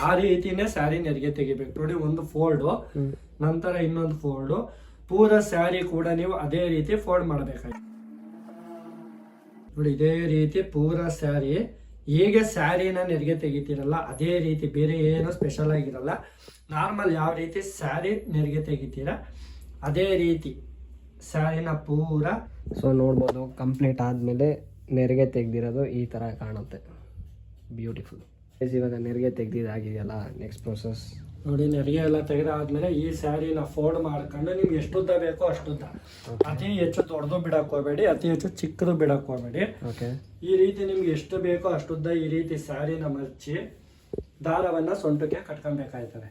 [SPEAKER 2] ಆ ರೀತಿನೇ ಸ್ಯಾರಿ ನೆರಿಗೆ ತೆಗಿಬೇಕು. ನೋಡಿ, ಒಂದು ಫೋಲ್ಡ್ ನಂತರ ಇನ್ನೊಂದು ಫೋಲ್ಡ್, ಪೂರ ಸ್ಯಾರಿ ಕೂಡ ನೀವು ಅದೇ ರೀತಿ ಫೋಲ್ಡ್ ಮಾಡಬೇಕಾಗಿ. ನೋಡಿ, ಇದೇ ರೀತಿ ಪೂರ ಸ್ಯಾರಿ ಹೇಗೆ ಸ್ಯಾರಿನ ನೆರಿಗೆ ತೆಗಿತೀರಲ್ಲ ಅದೇ ರೀತಿ, ಬೇರೆ ಏನೋ ಸ್ಪೆಷಲ್ ಆಗಿರಲ್ಲ. ನಾರ್ಮಲ್ ಯಾವ ರೀತಿ ಸ್ಯಾರಿ ನೆರಿಗೆ ತೆಗಿತೀರ ಅದೇ ರೀತಿ ಸ್ಯಾರಿನ ಪೂರ.
[SPEAKER 1] ಸೊ ನೋಡ್ಬೋದು ಕಂಪ್ಲೀಟ್ ಆದಮೇಲೆ ನೆರಿಗೆ ತೆಗ್ದಿರೋದು ಈ ಥರ ಕಾಣುತ್ತೆ. ಬ್ಯೂಟಿಫುಲ್. ಇವಾಗ ನೆರಿಗೆ ತೆಗ್ದಿದ್ದಾಗಿದೆಯಲ್ಲ, ನೆಕ್ಸ್ಟ್ ಪ್ರೊಸೆಸ್
[SPEAKER 2] ನೋಡಿ. ನೆರಿಗೆ ಎಲ್ಲ ತೆಗೆದಾದ್ಮೇಲೆ ಈ ಸ್ಯಾರಿನ ಫೋಲ್ಡ್ ಮಾಡ್ಕೊಂಡು ನಿಮ್ಗೆ ಎಷ್ಟು ಉದ್ದ ಬೇಕೋ ಅಷ್ಟುದ್ದ. ಅತಿ ಹೆಚ್ಚು ದೊಡ್ಡದು ಬಿಡಕ್ ಹೋಗ್ಬೇಡಿ, ಅತಿ ಹೆಚ್ಚು ಚಿಕ್ಕದು ಬಿಡಕ್ ಹೋಗ್ಬೇಡಿ. ಈ ರೀತಿ ನಿಮ್ಗೆ ಎಷ್ಟು ಬೇಕೋ ಅಷ್ಟುದ್ದ ಈ ರೀತಿ ಸ್ಯಾರಿನ ಮರ್ಚಿ ದಾರವನ್ನ ಸೊಂಟಕ್ಕೆ ಕಟ್ಕೊಬೇಕಾಯ್ತದೆ.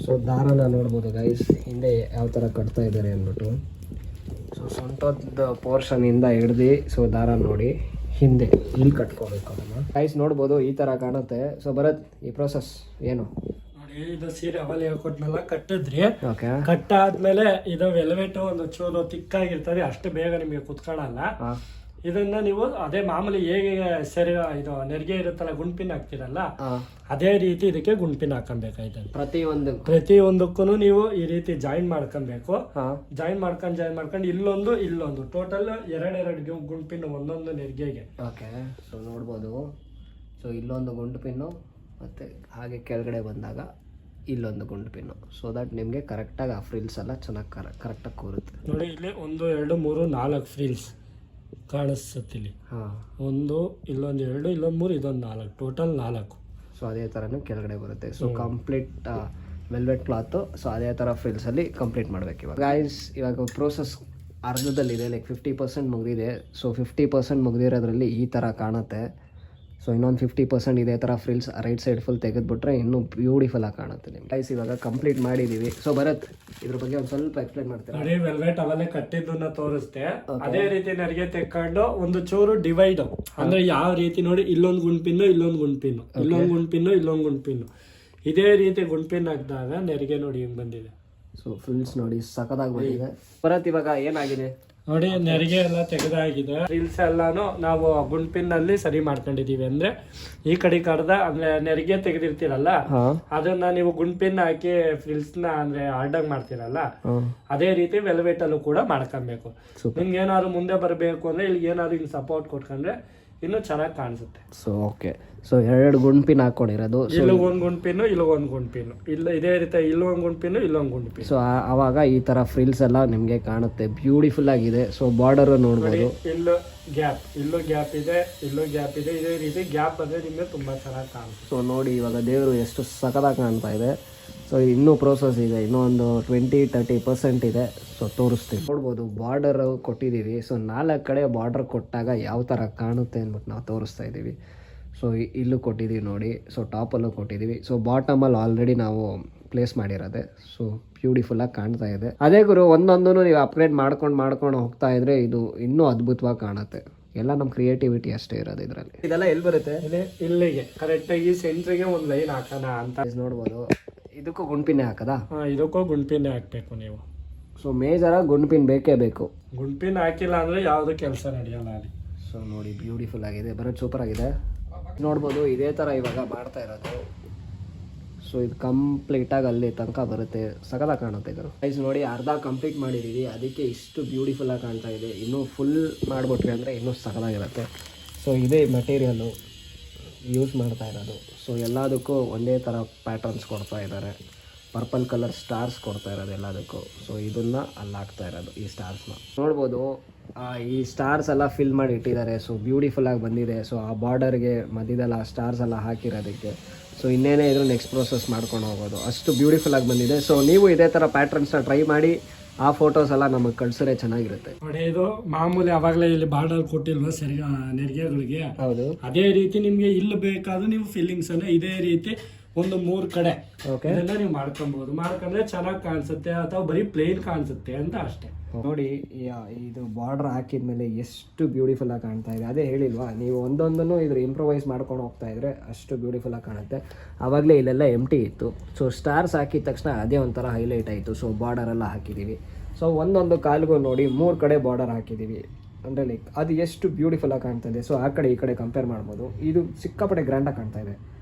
[SPEAKER 1] ಸೊ ದಾರನ ನೋಡ್ಬೋದು ಗೈಸ್, ಹಿಂದೆ ಯಾವ ಥರ ಕಟ್ತಾ ಇದ್ದಾರೆ ಅಂದ್ಬಿಟ್ಟು. ಸೊ ಸೊಂಟದ ಪೋರ್ಷನಿಂದ ಹಿಡ್ದು ಸೊ ದಾರ ನೋಡಿ ಹಿಂದೆ ಇಲ್ಲಿ ಕಟ್ಕೋಬೇಕು ಅದನ್ನು ಗೈಸ್. ನೋಡ್ಬೋದು ಈ ಥರ ಕಾಣುತ್ತೆ. ಸೊ ಭರತ್, ಈ ಪ್ರೋಸೆಸ್ ಏನು?
[SPEAKER 2] ನೋಡಿ, ಇದು ಸೀರೆ ಅವಲ್ಲಿ ಹೇಳ್ಕೊಟ್ನೆಲ್ಲ ಕಟ್ಟಿದ್ರಿ.
[SPEAKER 1] ಓಕೆ,
[SPEAKER 2] ಕಟ್ಟಾದ್ಮೇಲೆ ಇದು ವೆಲ್ವೆಟ್ ಒಂದು ಚೂರು ತಿಕ್ಕಾಗಿರ್ತದೆ, ಅಷ್ಟು ಬೇಗ ನಿಮಗೆ ಕುತ್ಕೊಳ್ಳಲ್ಲ. ಇದನ್ನ ನೀವು ಅದೇ ಮಾಮೂಲಿ ಹೇಗೆ ಸರಿ ಇದು ನೆರಿಗೆ ಇರುತ್ತಲ್ಲ, ಗುಂಪಿನ ಹಾಕ್ತಿರಲ್ಲ, ಅದೇ ರೀತಿ ಇದಕ್ಕೆ ಗುಂಪಿನ ಹಾಕೊಬೇಕಾಯ್ತದೆ. ಪ್ರತಿಯೊಂದಕ್ಕೂ ನೀವು ಈ ರೀತಿ ಜಾಯಿನ್ ಮಾಡ್ಕೊಬೇಕು. ಜಾಯಿನ್ ಮಾಡ್ಕೊಂಡು ಇಲ್ಲೊಂದು ಟೋಟಲ್ ಎರಡು ಗುಂಪಿನ ಒಂದೊಂದು ನೆರಿಗೆಗೆ.
[SPEAKER 1] ಓಕೆ, ಸೊ ನೋಡ್ಬೋದು. ಸೊ ಇಲ್ಲೊಂದು ಗುಂಡು ಪಿನ್ನು ಮತ್ತೆ ಹಾಗೆ ಕೆಳಗಡೆ ಬಂದಾಗ ಇಲ್ಲೊಂದು ಗುಂಡು ಪಿನ್ನು. ಸೊ ದಟ್ ನಿಮಗೆ ಕರೆಕ್ಟಾಗಿ ಆ ಫ್ರಿಲ್ಸ್ ಎಲ್ಲ ಚೆನ್ನಾಗಿ ಕರೆಕ್ಟಾಗಿ ಕೂರುತ್ತೆ.
[SPEAKER 2] ನೋಡಿ, ಇಲ್ಲಿ 1 2 3 4 ಫ್ರಿಲ್ಸ್ ಕಾಣಿಸುತ್ತಿಲ್ಲಿ. ಒಂದು, ಇಲ್ಲೊಂದು 2, ಇಲ್ಲೊಂದು 3, ಇದೊಂದು 4, ಟೋಟಲ್ 4.
[SPEAKER 1] ಸೊ ಅದೇ ಥರನೂ ಕೆಳಗಡೆ ಬರುತ್ತೆ. So complete velvet cloth. So ಅದೇ ಥರ ಫ್ರಿಲ್ಸಲ್ಲಿ ಕಂಪ್ಲೀಟ್ ಮಾಡಬೇಕು. ಇವಾಗ ಗೈಸ್, ಇವಾಗ ಪ್ರೋಸೆಸ್ ಅರ್ಧದಲ್ಲಿದೆ, ಲೈಕ್ 50% ಮುಗಿದಿದೆ. ಸೊ 50% ಮುಗಿದಿರೋದ್ರಲ್ಲಿ ಈ ಥರ ಕಾಣುತ್ತೆ. ಸೊ ಇನ್ನೊಂದು 50% ಇದೇ ಥರ ಫ್ರಿಲ್ಸ್ ರೈಟ್ ಸೈಡ್ ಫುಲ್ ತೆಗೆದುಬಿಟ್ರೆ ಇನ್ನೂ ಬ್ಯೂಟಿಫುಲ್ ಆಗಿ ಕಾಣುತ್ತೆ ನಿಮ್ಗೆ. ಗೈಸ್, ಇವಾಗ ಕಂಪ್ಲೀಟ್ ಮಾಡಿದ್ದೀವಿ. ಸೊ ಭರತ್, ಇದ್ರ ಬಗ್ಗೆ ಒಂದು ಸ್ವಲ್ಪ ಎಕ್ಸ್ಪ್ಲೈನ್ ಮಾಡ್ತಾರೆ.
[SPEAKER 2] ನೋಡಿ, ವೆಲ್ವೆಟ್ ಅವಲ್ಲೇ ಕಟ್ಟಿದ್ದನ್ನ ತೋರಿಸ್ತೆ. ಅದೇ ರೀತಿ ನೆರಿಗೆ ತೆಕ್ಕೊಂಡು ಒಂದು ಚೂರು ಡಿವೈಡ್, ಅಂದ್ರೆ ಯಾವ ರೀತಿ ನೋಡಿ, ಇಲ್ಲೊಂದು ಗುಂಪಿನ್ನು ಇಲ್ಲೊಂದು ಗುಂಪಿನ್ನು, ಇಲ್ಲೊಂದು ಗುಂಪಿನ್ನು ಇಲ್ಲೊಂದು ಗುಂಪಿನ್ನು, ಇದೇ ರೀತಿ ಗುಂಪಿನ ಹಾಕಿದಾಗ ನೆರಿಗೆ ನೋಡಿ ಹೆಂಗ್ ಬಂದಿದೆ.
[SPEAKER 1] ಸೊ ಫ್ರಿಲ್ಸ್ ನೋಡಿ ಸಖತ್ತಾಗಿ ಬಂದಿದೆ. ಭರತ್, ಇವಾಗ ಏನಾಗಿದೆ
[SPEAKER 2] ನೋಡಿ, ನೆರಿಗೆ ಎಲ್ಲ ತೆಗೆದಾಗಿದೆ. ಫ್ರಿಲ್ಸ್ ಎಲ್ಲಾನು ನಾವು ಗುಂಪಿನಲ್ಲಿ ಸರಿ ಮಾಡ್ಕೊಂಡಿದೀವಿ. ಅಂದ್ರೆ ಈ ಕಡೆ ಕಡ್ದ ಅಂದ್ರೆ ನೆರಿಗೆ ತೆಗೆದಿರ್ತೀರಲ್ಲ, ಅದನ್ನ ನೀವು ಗುಂಪಿನ ಹಾಕಿ ಫ್ರಿಲ್ಸ್ ನ ಅಂದ್ರೆ ಆರ್ಡರ್ ಮಾಡ್ತೀರಲ್ಲ, ಅದೇ ರೀತಿ ವೆಲ್ವೆಟ್ ಅಲ್ಲೂ ಕೂಡ ಮಾಡ್ಕೊಬೇಕು. ನಿಮ್ಗೆ ಏನಾದ್ರು ಮುಂದೆ ಬರಬೇಕು ಅಂದ್ರೆ ಇಲ್ಲಿ ಏನಾದ್ರು ಹಿಂಗ್ ಸಪೋರ್ಟ್ ಕೊಟ್ಕೊಂಡ್ರೆ ಇನ್ನೂ ಚೆನ್ನಾಗಿ ಕಾಣಿಸುತ್ತೆ.
[SPEAKER 1] ಸೊ ಓಕೆ, ಸೊ 2 ಗುಂಪಿನ ಹಾಕೊಂಡಿರೋದು.
[SPEAKER 2] ಇಲ್ಲೊಂದು ಗುಂಪಿನ್ನು ಇಲ್ಲೊಂದು ಗುಂಪಿನ್ನು, ಇಲ್ಲ ಇದೇ ರೀತಿ ಇಲ್ಲೊಂದು ಗುಂಪಿನ್ನು ಇಲ್ಲೊಂದು ಗುಂಪಿನ್ನು.
[SPEAKER 1] ಸೊ ಆವಾಗ ಈ ತರ ಫ್ರಿಲ್ಸ್ ಎಲ್ಲ ನಿಮ್ಗೆ ಕಾಣುತ್ತೆ, ಬ್ಯೂಟಿಫುಲ್ ಆಗಿದೆ. ಸೊ ಬಾರ್ಡರ್ ನೋಡ್ಬೋದು,
[SPEAKER 2] ಇಲ್ಲೂ ಗ್ಯಾಪ್ ಇದೆ, ಇದೇ ರೀತಿ ಗ್ಯಾಪ್ ಅಂದ್ರೆ ನಿಮ್ಗೆ ತುಂಬಾ ಚೆನ್ನಾಗಿ ಕಾಣುತ್ತೆ.
[SPEAKER 1] ಸೊ ನೋಡಿ, ಇವಾಗ ದೇವರು ಎಷ್ಟು ಸಖತ್ತಾಗಿ ಕಾಣ್ತಾ ಇದೆ. ಸೊ ಇನ್ನೂ ಪ್ರೋಸೆಸ್ ಇದೆ, ಇನ್ನೂ ಒಂದು 20-30% ಇದೆ. ಸೊ ತೋರಿಸ್ತೀವಿ. ನೋಡ್ಬೋದು, ಬಾರ್ಡರ್ ಕೊಟ್ಟಿದ್ದೀವಿ. ಸೊ 4 ಕಡೆ ಬಾರ್ಡರ್ ಕೊಟ್ಟಾಗ ಯಾವ ಥರ ಕಾಣುತ್ತೆ ಅಂದ್ಬಿಟ್ಟು ನಾವು ತೋರಿಸ್ತಾ ಇದ್ದೀವಿ. ಸೊ ಇಲ್ಲೂ ಕೊಟ್ಟಿದ್ದೀವಿ ನೋಡಿ. ಸೊ ಟಾಪಲ್ಲೂ ಕೊಟ್ಟಿದ್ದೀವಿ. ಸೊ ಬಾಟಮಲ್ಲಿ ಆಲ್ರೆಡಿ ನಾವು ಪ್ಲೇಸ್ ಮಾಡಿರೋದೆ. ಸೊ ಬ್ಯೂಟಿಫುಲ್ಲಾಗಿ ಕಾಣ್ತಾ ಇದೆ. ಅದೇ ಗುರು, ಒಂದೊಂದೂ ನೀವು ಅಪ್ಗ್ರೇಡ್ ಮಾಡ್ಕೊಂಡು ಹೋಗ್ತಾ ಇದ್ರೆ ಇದು ಇನ್ನೂ ಅದ್ಭುತವಾಗಿ ಕಾಣುತ್ತೆ. ಎಲ್ಲ ನಮ್ಮ ಕ್ರಿಯೇಟಿವಿಟಿ ಅಷ್ಟೇ ಇರೋದು ಇದರಲ್ಲಿ. ಇದೆಲ್ಲ ಎಲ್ಲಿ ಬರುತ್ತೆ?
[SPEAKER 2] ಇಲ್ಲಿಗೆ ಕರೆಕ್ಟಾಗಿ ಸೆಂಟ್ರಿಗೆ ಒಂದು ಲೈನ್ ಹಾಕೋಣ ಅಂತ
[SPEAKER 1] ನೋಡ್ಬೋದು. ಇದಕ್ಕೂ ಗುಂಪಿನೇ ಹಾಕದಾ?
[SPEAKER 2] ಇದಕ್ಕೂ ಗುಂಪಿನೇ ಹಾಕ್ಬೇಕು ನೀವು.
[SPEAKER 1] ಸೊ ಮೇಜರಾಗಿ ಗುಂಪಿನ ಬೇಕೇ ಬೇಕು.
[SPEAKER 2] ಗುಂಪಿನ ಹಾಕಿಲ್ಲ ಅಂದ್ರೆ ಯಾವುದು ಕೆಲಸ ನಡೆಯಲ್ಲ ಅಲ್ಲಿ.
[SPEAKER 1] ಸೊ ನೋಡಿ, ಬ್ಯೂಟಿಫುಲ್ ಆಗಿದೆ, ಬರೋದು ಸೂಪರ್ ಆಗಿದೆ. ನೋಡ್ಬೋದು, ಇದೇ ಥರ ಇವಾಗ ಮಾಡ್ತಾ ಇರೋದು. ಸೊ ಇದು ಕಂಪ್ಲೀಟಾಗಿ ಅಲ್ಲಿ ತನಕ ಬರುತ್ತೆ, ಸಕಲಾಗಿ ಕಾಣುತ್ತೆ ಇದು. ಗೈಸ್ ನೋಡಿ, ಅರ್ಧ ಕಂಪ್ಲೀಟ್ ಮಾಡಿದ್ದೀವಿ, ಅದಕ್ಕೆ ಇಷ್ಟು ಬ್ಯೂಟಿಫುಲ್ಲಾಗಿ ಕಾಣ್ತಾ ಇದೆ. ಇನ್ನೂ ಫುಲ್ ಮಾಡಿಬಿಟ್ರಿ ಅಂದರೆ ಇನ್ನೂ ಸಕಲಾಗಿರುತ್ತೆ. ಸೊ ಇದೇ ಮೆಟೀರಿಯಲ್ಲು ಯೂಸ್ ಮಾಡ್ತಾ ಇರೋದು. ಸೊ ಎಲ್ಲದಕ್ಕೂ ಒಂದೇ ಥರ ಪ್ಯಾಟರ್ನ್ಸ್ ಕೊಡ್ತಾ ಇದ್ದಾರೆ. ಪರ್ಪಲ್ ಕಲರ್ ಸ್ಟಾರ್ಸ್ ಕೊಡ್ತಾ ಇರೋದು ಎಲ್ಲದಕ್ಕೂ. ಸೊ ಇದನ್ನು ಅಲ್ಲಿ ಹಾಕ್ತಾ ಇರೋದು, ಈ ಸ್ಟಾರ್ಸ್ನ ನೋಡ್ಬೋದು. ಈ ಸ್ಟಾರ್ಸ್ ಎಲ್ಲ ಫಿಲ್ ಮಾಡಿ ಇಟ್ಟಿದ್ದಾರೆ. ಸೊ ಬ್ಯೂಟಿಫುಲ್ಲಾಗಿ ಬಂದಿದೆ. ಸೊ ಆ ಬಾರ್ಡರ್ಗೆ ಮಧ್ಯದಲ್ಲ ಆ ಸ್ಟಾರ್ಸ್ ಎಲ್ಲ ಹಾಕಿರೋದಕ್ಕೆ. ಸೊ ಇನ್ನೇನೇ ಇದ್ರೂ ನೆಕ್ಸ್ಟ್ ಪ್ರೋಸೆಸ್ ಮಾಡ್ಕೊಂಡು ಹೋಗೋದು, ಅಷ್ಟು ಬ್ಯೂಟಿಫುಲ್ಲಾಗಿ ಬಂದಿದೆ. ಸೊ ನೀವು ಇದೇ ಥರ ಪ್ಯಾಟರ್ನ್ಸ್ನ ಟ್ರೈ ಮಾಡಿ ಆ ಫೋಟೋಸ್ ಎಲ್ಲ ನಮಗೆ ಕಳ್ಸಿದ್ರೆ ಚೆನ್ನಾಗಿರುತ್ತೆ.
[SPEAKER 2] ನೋಡಿ, ಇದು ಮಾಮೂಲಿ ಅವಾಗಲೇ ಇಲ್ಲಿ ಬಾರ್ಡರ್ ಕೊಟ್ಟಿಲ್ವಾ ಸರಿ ನೆರಿಗೆಗಳಿಗೆ?
[SPEAKER 1] ಹೌದು.
[SPEAKER 2] ಅದೇ ರೀತಿ ನಿಮ್ಗೆ ಇಲ್ಲಿ ಬೇಕಾದ್ರೂ ನೀವು ಫಿಲ್ಲಿಂಗ್ಸ್ ಅನ್ನ ಇದೇ ರೀತಿ ಒಂದು 3 ಕಡೆ ಇದನ್ನ ನೀವು ಮಾಡ್ಕೊಬಹುದು. ಮಾಡ್ಕೊಂಡ್ರೆ ಚೆನ್ನಾಗಿ ಕಾಣಿಸುತ್ತೆ, ಅಥವಾ ಬರೀ ಪ್ಲೇನ್ ಕಾಣಿಸುತ್ತೆ ಅಂತ ಅಷ್ಟೇ.
[SPEAKER 1] ನೋಡಿ, ಇದು ಬಾರ್ಡರ್ ಹಾಕಿದ್ಮೇಲೆ ಎಷ್ಟು ಬ್ಯೂಟಿಫುಲ್ ಆಗಿ ಕಾಣ್ತಾ ಇದೆ. ಅದೇ ಹೇಳಿಲ್ವಾ, ನೀವು ಒಂದೊಂದನ್ನು ಇದ್ರ ಇಂಪ್ರೊವೈಸ್ ಮಾಡ್ಕೊಂಡು ಹೋಗ್ತಾ ಇದ್ರೆ ಅಷ್ಟು ಬ್ಯೂಟಿಫುಲ್ ಆಗಿ ಕಾಣುತ್ತೆ. ಆವಾಗಲೇ ಇಲ್ಲೆಲ್ಲ ಎಂಟಿ ಇತ್ತು. ಸೊ ಸ್ಟಾರ್ಸ್ ಹಾಕಿದ ತಕ್ಷಣ ಅದೇ ಒಂಥರ ಹೈಲೈಟ್ ಆಯಿತು. ಸೊ ಬಾರ್ಡರ್ ಎಲ್ಲ ಹಾಕಿದ್ದೀವಿ. ಸೊ ಒಂದೊಂದು ಕಾಲ್ಗೂ ನೋಡಿ 3 ಕಡೆ ಬಾರ್ಡರ್ ಹಾಕಿದ್ದೀವಿ. ಅಂದರೆ ಲೈಕ್ ಅದು ಎಷ್ಟು ಬ್ಯೂಟಿಫುಲ್ ಆಗಿ ಕಾಣ್ತಾ ಇದೆ. ಸೊ ಆ ಕಡೆ ಈ ಕಡೆ ಕಂಪೇರ್ ಮಾಡ್ಬೋದು. ಇದು ಸಿಕ್ಕಾಪಟ್ಟೆ ಗ್ರ್ಯಾಂಡಾಗಿ ಕಾಣ್ತಾ ಇದೆ,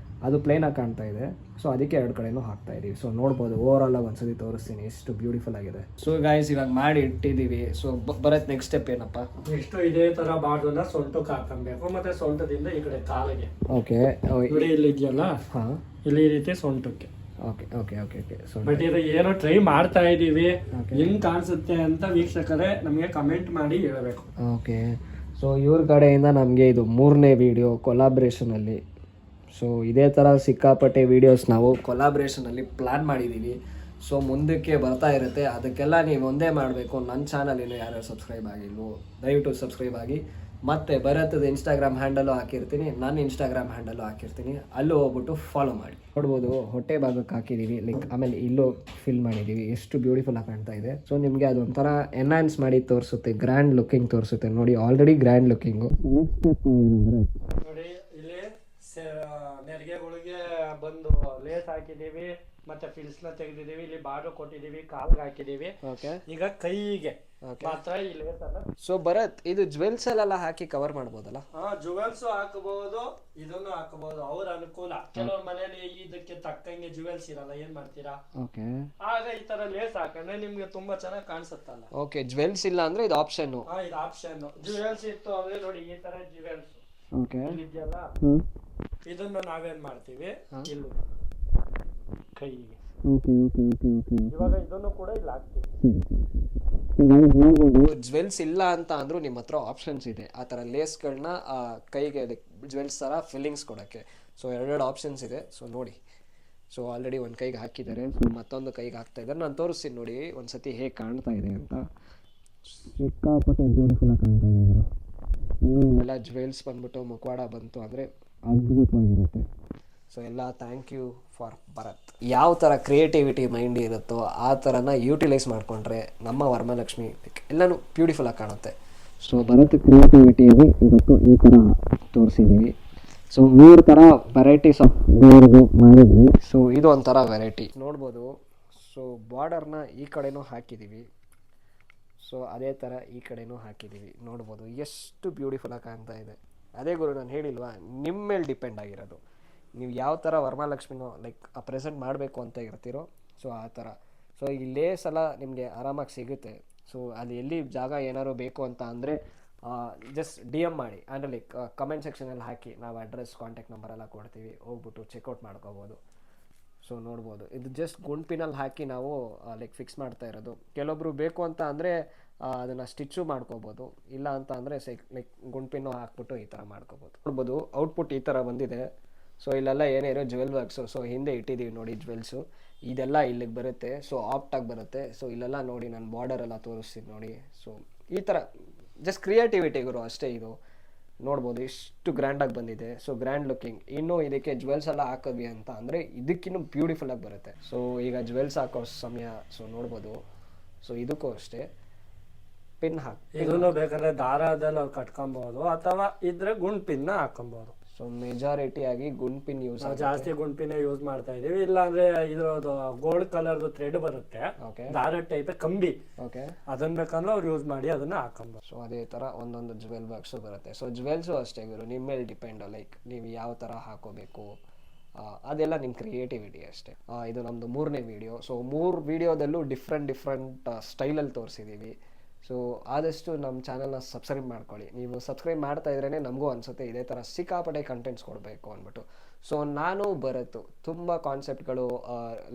[SPEAKER 1] ಅದು ಪ್ಲೇನಾಗಿ ಕಾಣ್ತಾ ಇದೆ. ಸೊ ಅದಕ್ಕೆ 2 ಕಡೆನೂ ಹಾಕ್ತಾ ಇದೀವಿ. ಸೊ ನೋಡ್ಬೋದು, ಓವರಾಲ್ ಆಗಿ ಒಂದ್ಸತಿ ತೋರಿಸ್ತೀನಿ ಎಷ್ಟು ಬ್ಯೂಟಿಫುಲ್ ಆಗಿದೆ. ಸೊ ಗೈಸ್, ಇವಾಗ ಮಾಡಿ ಇಟ್ಟಿದ್ದೀವಿ. ಸೊ ಬರತ್ ನೆಕ್ಸ್ಟ್ ಸ್ಟೆಪ್ ಏನಪ್ಪ?
[SPEAKER 2] ನೆಕ್ಸ್ಟ್ ಇದೇ ತರ ಬಾರ್ಡರ್ನ ಸೊಂಟಕ್ಕೆ ಹಾಕಬೇಕು, ಮತ್ತೆ ಸೊಂಟದಿಂದ ಈ ಕಡೆ ಕಾಲಿಗೆ.
[SPEAKER 1] ಓಕೆ,
[SPEAKER 2] ಇಲ್ಲಿ ಇದೆಯಲ್ಲ, ಇಲ್ಲಿ ಈ ರೀತಿ ಸೊಂಟಕ್ಕೆ.
[SPEAKER 1] Okay okay okay okay. So
[SPEAKER 2] but ಇದು ಏನೋ ಟ್ರೈ ಮಾಡ್ತಾ ಇದೀವಿ, ಹೆಂಗ್ ಕಾಣಿಸುತ್ತೆ ಅಂತ ವೀಕ್ಷಕರೇ ನಮಗೆ ಕಮೆಂಟ್ ಮಾಡಿ ಹೇಳಬೇಕು.
[SPEAKER 1] ಓಕೆ. ಸೊ ಇವ್ರ ಕಡೆಯಿಂದ ನಮಗೆ ಇದು 3ನೇ ವಿಡಿಯೋ ಕೊಲಾಬ್ರೇಷನಲ್ಲಿ. ಸೊ ಇದೇ ಥರ ಸಿಕ್ಕಾಪಟ್ಟೆ ವೀಡಿಯೋಸ್ ನಾವು ಕೊಲಾಬ್ರೇಷನಲ್ಲಿ ಪ್ಲ್ಯಾನ್ ಮಾಡಿದ್ದೀವಿ. ಸೊ ಮುಂದಕ್ಕೆ ಬರ್ತಾ ಇರುತ್ತೆ. ಅದಕ್ಕೆಲ್ಲ ನೀವು ಒಂದೇ ಮಾಡಬೇಕು, ನನ್ನ ಚಾನಲ್ ಇನ್ನೂ ಯಾರ್ಯಾರು ಸಬ್ಸ್ಕ್ರೈಬ್ ಆಗಿಲ್ವೋ ದಯವಿಟ್ಟು ಸಬ್ಸ್ಕ್ರೈಬ್ ಆಗಿ. ಮತ್ತು ಭರತದ ಇನ್ಸ್ಟಾಗ್ರಾಮ್ ಹ್ಯಾಂಡಲು ಹಾಕಿರ್ತೀನಿ, ನನ್ನ ಇನ್ಸ್ಟಾಗ್ರಾಮ್ ಹ್ಯಾಂಡಲು ಹಾಕಿರ್ತೀನಿ, ಅಲ್ಲೂ ಹೋಗ್ಬಿಟ್ಟು ಫಾಲೋ ಮಾಡಿ. ನೋಡ್ಬೋದು ಹೊಟ್ಟೆ ಭಾಗಕ್ಕೆ ಹಾಕಿದ್ದೀವಿ, ಲೈಕ್ ಆಮೇಲೆ ಇಲ್ಲೂ ಫಿಲ್ ಮಾಡಿದ್ದೀವಿ, ಎಷ್ಟು ಬ್ಯೂಟಿಫುಲ್ ಆಗಿ ಕಾಣ್ತಾ ಇದೆ. ಸೊ ನಿಮಗೆ ಅದೊಂಥರ ಎನ್ಹಾನ್ಸ್ ಮಾಡಿ ತೋರಿಸುತ್ತೆ, ಗ್ರ್ಯಾಂಡ್ ಲುಕ್ಕಿಂಗ್ ತೋರಿಸುತ್ತೆ. ನೋಡಿ ಆಲ್ರೆಡಿ ಗ್ರ್ಯಾಂಡ್ ಲುಕ್ಕಿಂಗು. ನೆಕ್ಸ್ಟ್ ಸ್ಟೆಪ್ ಏನಂದರೆ
[SPEAKER 2] ನೋಡಿ ಇಲ್ಲಿ ನೆರಿಗೆಗಳಿಗೆ ಬಂದು ಲೇಸ್ ಹಾಕಿದೀವಿ, ಮತ್ತೆ ಫಿಲ್ಸ್ ನ ತೆಗೆದಿದೀವಿ, ಇಲ್ಲಿ ಬಾರ್ಡರ್ ಕೊಟ್ಟಿದೀವಿ, ಕಾಲ್ಗೆ ಹಾಕಿದೀವಿ. ಈಗ ಕೈಗೆ ಮಾತ್ರ ಈ ಲೇಸ್ ಅಲ್ಲ.
[SPEAKER 1] ಸೊ ಭರತ್, ಇದು ಜುವೆಲ್ಸ್ ಅಲ್ಲೆಲ್ಲ ಹಾಕಿ ಕವರ್ ಮಾಡ್ಬೋದಲ್ಲ?
[SPEAKER 2] ಜುವೆಲ್ಸ್ ಹಾಕಬಹುದು, ಇದನ್ನು ಹಾಕಬಹುದು, ಅವ್ರ ಅನುಕೂಲ. ಕೆಲವ್ರ ಮನೇಲಿ ಇದಕ್ಕೆ ತಕ್ಕಂಗೆ ಜುವೆಲ್ಸ್ ಇರಲ್ಲ, ಏನ್ ಮಾಡ್ತೀರಾ? ಆಗ ಈ ತರ ಲೇಸ್ ಹಾಕೊಂಡ್ರೆ ನಿಮ್ಗೆ ತುಂಬಾ ಚೆನ್ನಾಗಿ ಕಾಣಿಸುತ್ತಲ್ಲ.
[SPEAKER 1] ಓಕೆ, ಜುವೆಲ್ಸ್ ಇಲ್ಲ ಅಂದ್ರೆ ಇದು ಆಪ್ಷನ್.
[SPEAKER 2] ಇದು ಆಪ್ಷನ್. ಜುವೆಲ್ಸ್ ಇತ್ತು ಅಂದ್ರೆ ನೋಡಿ ಈ ತರ ಜುವೆಲ್ಸ್ ಇದೆಯಲ್ಲ, ಇದನ್ನ ನಾವೇನ್ ಮಾಡ್ತೀವಿ ಇಲ್ಲಿ ಕೈಗೆ. ಇವಾಗ ಇದನ್ನು ಕೂಡ ಇಲ್ಲಿ ಹಾಕ್ತೀವಿ. ಜುವೆಲ್ಸ್ ಇಲ್ಲ ಅಂತ ಅಂದ್ರೂ ನಿಮ್ಮ ಹತ್ರ ಆಪ್ಷನ್ಸ್ ಇದೆ, ಆ ಥರ ಲೇಸ್ಗಳನ್ನ ಕೈಗೆ ಜುವೆಲ್ಸ್ ಥರ ಫಿಲ್ಲಿಂಗ್ಸ್ ಕೊಡೋಕ್ಕೆ. ಸೊ ಎರಡೆರಡು ಆಪ್ಷನ್ಸ್ ಇದೆ. ಸೊ ನೋಡಿ, ಸೊ ಆಲ್ರೆಡಿ ಒಂದು ಕೈಗೆ ಹಾಕಿದ್ದಾರೆ, ಮತ್ತೊಂದು ಕೈಗೆ ಹಾಕ್ತಾ ಇದ್ದಾರೆ. ನಾನು ತೋರಿಸ್ತೀನಿ ನೋಡಿ ಒಂದ್ಸತಿ ಹೇಗೆ ಕಾಣ್ತಾ ಇದೆ ಅಂತ. ಸಿಕ್ಕಾಪಟ್ಟೆ ಬ್ಯೂಟಿಫುಲ್ ಆಗಿ ಕಾಣ್ತಾ ಇದೆ. ಎಲ್ಲ ಜುವೆಲ್ಸ್ ಬಂದ್ಬಿಟ್ಟು ಮುಖವಾಡ ಬಂತು ಅಂದರೆ ಅದ್ಭುತವಾಗಿರುತ್ತೆ. ಸೊ ಎಲ್ಲ ಥ್ಯಾಂಕ್ ಯು ಫಾರ್ ಭರತ್. ಯಾವ ಥರ ಕ್ರಿಯೇಟಿವಿಟಿ ಮೈಂಡ್ ಇರುತ್ತೋ ಆ ಥರನ ಯೂಟಿಲೈಸ್ ಮಾಡಿಕೊಂಡ್ರೆ ನಮ್ಮ ವರಮಹಾಲಕ್ಷ್ಮಿ ಎಲ್ಲನೂ ಬ್ಯೂಟಿಫುಲ್ಲಾಗಿ ಕಾಣುತ್ತೆ. ಸೊ ಭರತ್ ಕ್ರಿಯೇಟಿವಿಟಿಯಲ್ಲಿ ಇವತ್ತು ಈ ಥರ ತೋರಿಸಿದ್ದೀವಿ. ಸೊ 3 ಥರ ವೆರೈಟೀಸ್ ಆಫ್ ದೇವ್ರಿಗೂ ಮಾಡಿದ್ವಿ. ಸೊ ಇದು ಒಂಥರ ವೆರೈಟಿ ನೋಡ್ಬೋದು. ಸೊ ಬಾರ್ಡರ್ನ ಈ ಕಡೆನೂ ಹಾಕಿದ್ದೀವಿ, ಸೊ ಅದೇ ಥರ ಈ ಕಡೆನೂ ಹಾಕಿದ್ದೀವಿ. ನೋಡ್ಬೋದು ಎಷ್ಟು ಬ್ಯೂಟಿಫುಲ್ಲಾಗಿ ಕಾಣ್ತಾ ಇದೆ. ಅದೇ ಗುರು, ನಾನು ಹೇಳಿಲ್ವಾ, ನಿಮ್ಮ ಮೇಲೆ ಡಿಪೆಂಡ್ ಆಗಿರೋದು ನೀವು ಯಾವ ಥರ ವರಮಹಾಲಕ್ಷ್ಮಿನೋ ಲೈಕ್ ಪ್ರೆಸೆಂಟ್ ಮಾಡಬೇಕು ಅಂತ ಇರ್ತೀರೋ. ಸೊ ಆ ಥರ. ಸೊ ಈ ಲೇಸ್ ಎಲ್ಲ ನಿಮಗೆ ಆರಾಮಾಗಿ ಸಿಗುತ್ತೆ. ಸೊ ಅಲ್ಲಿ ಎಲ್ಲಿ ಜಾಗ ಏನಾದ್ರು ಬೇಕು ಅಂತ ಅಂದರೆ ಜಸ್ಟ್ DM ಮಾಡಿ, ಅಂದರೆ ಲೈಕ್ ಕಮೆಂಟ್ ಸೆಕ್ಷನಲ್ಲಿ ಹಾಕಿ, ನಾವು ಅಡ್ರೆಸ್ ಕಾಂಟ್ಯಾಕ್ಟ್ ನಂಬರ್ ಎಲ್ಲ ಕೊಡ್ತೀವಿ, ಹೋಗ್ಬಿಟ್ಟು ಚೆಕ್ಔಟ್ ಮಾಡ್ಕೋಬೋದು. ಸೊ ನೋಡ್ಬೋದು, ಇದು ಜಸ್ಟ್ ಗುಂಡ್ಪಿನಲ್ಲಿ ಹಾಕಿ ನಾವು ಲೈಕ್ ಫಿಕ್ಸ್ ಮಾಡ್ತಾ ಇರೋದು. ಕೆಲವೊಬ್ರು ಬೇಕು ಅಂತ ಅಂದರೆ ಅದನ್ನು ಸ್ಟಿಚ್ಚು ಮಾಡ್ಕೋಬೋದು, ಇಲ್ಲ ಅಂತ ಅಂದರೆ ಲೈಕ್ ಗುಂಡ್ಪಿನ್ನು ಹಾಕ್ಬಿಟ್ಟು ಈ ಥರ ಮಾಡ್ಕೋಬೋದು. ನೋಡ್ಬೋದು ಔಟ್ಪುಟ್ ಈ ಥರ ಬಂದಿದೆ. ಸೊ ಇಲ್ಲೆಲ್ಲ ಏನೇ ಇರೋ ಜುವೆಲ್ ವರ್ಕ್ಸು. ಸೊ ಹಿಂದೆ ಇಟ್ಟಿದ್ದೀವಿ ನೋಡಿ ಜುವೆಲ್ಸು, ಇದೆಲ್ಲ ಇಲ್ಲಿಗೆ ಬರುತ್ತೆ. ಸೊ ಆಪ್ಟಾಗಿ ಬರುತ್ತೆ. ಸೊ ಇಲ್ಲೆಲ್ಲ ನೋಡಿ ನಾನು ಬಾರ್ಡರ್ ಎಲ್ಲ ತೋರಿಸ್ತೀನಿ ನೋಡಿ. ಸೊ ಈ ಥರ ಜಸ್ಟ್ ಕ್ರಿಯೇಟಿವಿಟಿಗರು ಅಷ್ಟೇ. ಇದು ನೋಡ್ಬೋದು ಎಷ್ಟು ಗ್ರ್ಯಾಂಡಾಗಿ ಬಂದಿದೆ. So grand looking. ಇನ್ನೂ ಇದಕ್ಕೆ ಜುವೆಲ್ಸ್ ಎಲ್ಲ ಹಾಕಿದ್ವಿ ಅಂತ ಅಂದರೆ ಇದಕ್ಕಿನ್ನೂ ಬ್ಯೂಟಿಫುಲ್ಲಾಗಿ ಬರುತ್ತೆ. ಸೊ ಈಗ ಜುವೆಲ್ಸ್ ಹಾಕೋ ಸಮಯ. ಸೊ ನೋಡ್ಬೋದು. ಸೊ ಇದಕ್ಕೂ ಅಷ್ಟೇ ಪಿನ್ ಇದನ್ನು ಬೇಕಾದ್ರೆ ದಾರದಲ್ಲಿ ಅವ್ರು ಕಟ್ಕೊಬೋದು, ಅಥವಾ ಇದ್ರೆ ಗುಂಡ್ ಪಿನ್ನ ಹಾಕೊಬೋದು. ಸೊ ಮೆಜಾರಿಟಿ ಆಗಿ ಗುಂಡ್ ಪಿನ್ ಯೂಸ್, ಜಾಸ್ತಿ ಗುಂಡ್ ಪಿನ್ ಯೂಸ್ ಮಾಡ್ತಾ ಇದೀವಿ. ಇಲ್ಲ ಅಂದ್ರೆ ಇದ್ರದ್ದು ಗೋಲ್ಡ್ ಕಲರ್ದು ಥ್ರೆಡ್ ಬರುತ್ತೆ, ದಾರ ಟೈಪ್ ಕಂಬಿ, ಅದನ್ನ ಬೇಕಂದ್ರೆ ಅವ್ರು ಯೂಸ್ ಮಾಡಿ ಅದನ್ನ ಹಾಕೊಬೋದು. ಸೊ ಅದೇ ತರ ಒಂದೊಂದು ಜುವೆಲ್ ಬಾಕ್ಸು ಬರುತ್ತೆ. ಸೊ ಜುವೆಲ್ಸು ಅಷ್ಟೇ ಗುರು, ನಿಮ್ಮ ಮೇಲೆ ಡಿಪೆಂಡ್, ಲೈಕ್ ನೀವು ಯಾವ ತರ ಹಾಕೋಬೇಕು ಅದೆಲ್ಲ ನಿಮ್ಮ ಕ್ರಿಯೇಟಿವಿಟಿ ಅಷ್ಟೇ. ಇದು ನಮ್ಮದು 3ನೇ ವಿಡಿಯೋ. ಸೊ 3 ವಿಡಿಯೋದಲ್ಲೂ ಡಿಫ್ರೆಂಟ್ ಸ್ಟೈಲಲ್ಲಿ ತೋರಿಸಿದ್ದೀವಿ. ಸೊ ಆದಷ್ಟು ನಮ್ಮ ಚಾನಲ್ನ ಸಬ್ಸ್ಕ್ರೈಬ್ ಮಾಡ್ಕೊಳ್ಳಿ. ನೀವು ಸಬ್ಸ್ಕ್ರೈಬ್ ಮಾಡ್ತಾ ಇದ್ರೇ ನಮಗೂ ಅನಿಸುತ್ತೆ ಇದೇ ಥರ ಸಿಕ್ಕಾಪಟ್ಟೆ ಕಂಟೆಂಟ್ಸ್ ಕೊಡಬೇಕು ಅಂದ್ಬಿಟ್ಟು. ಸೊ ನಾನು ಭರತ್ ತುಂಬ ಕಾನ್ಸೆಪ್ಟ್ಗಳು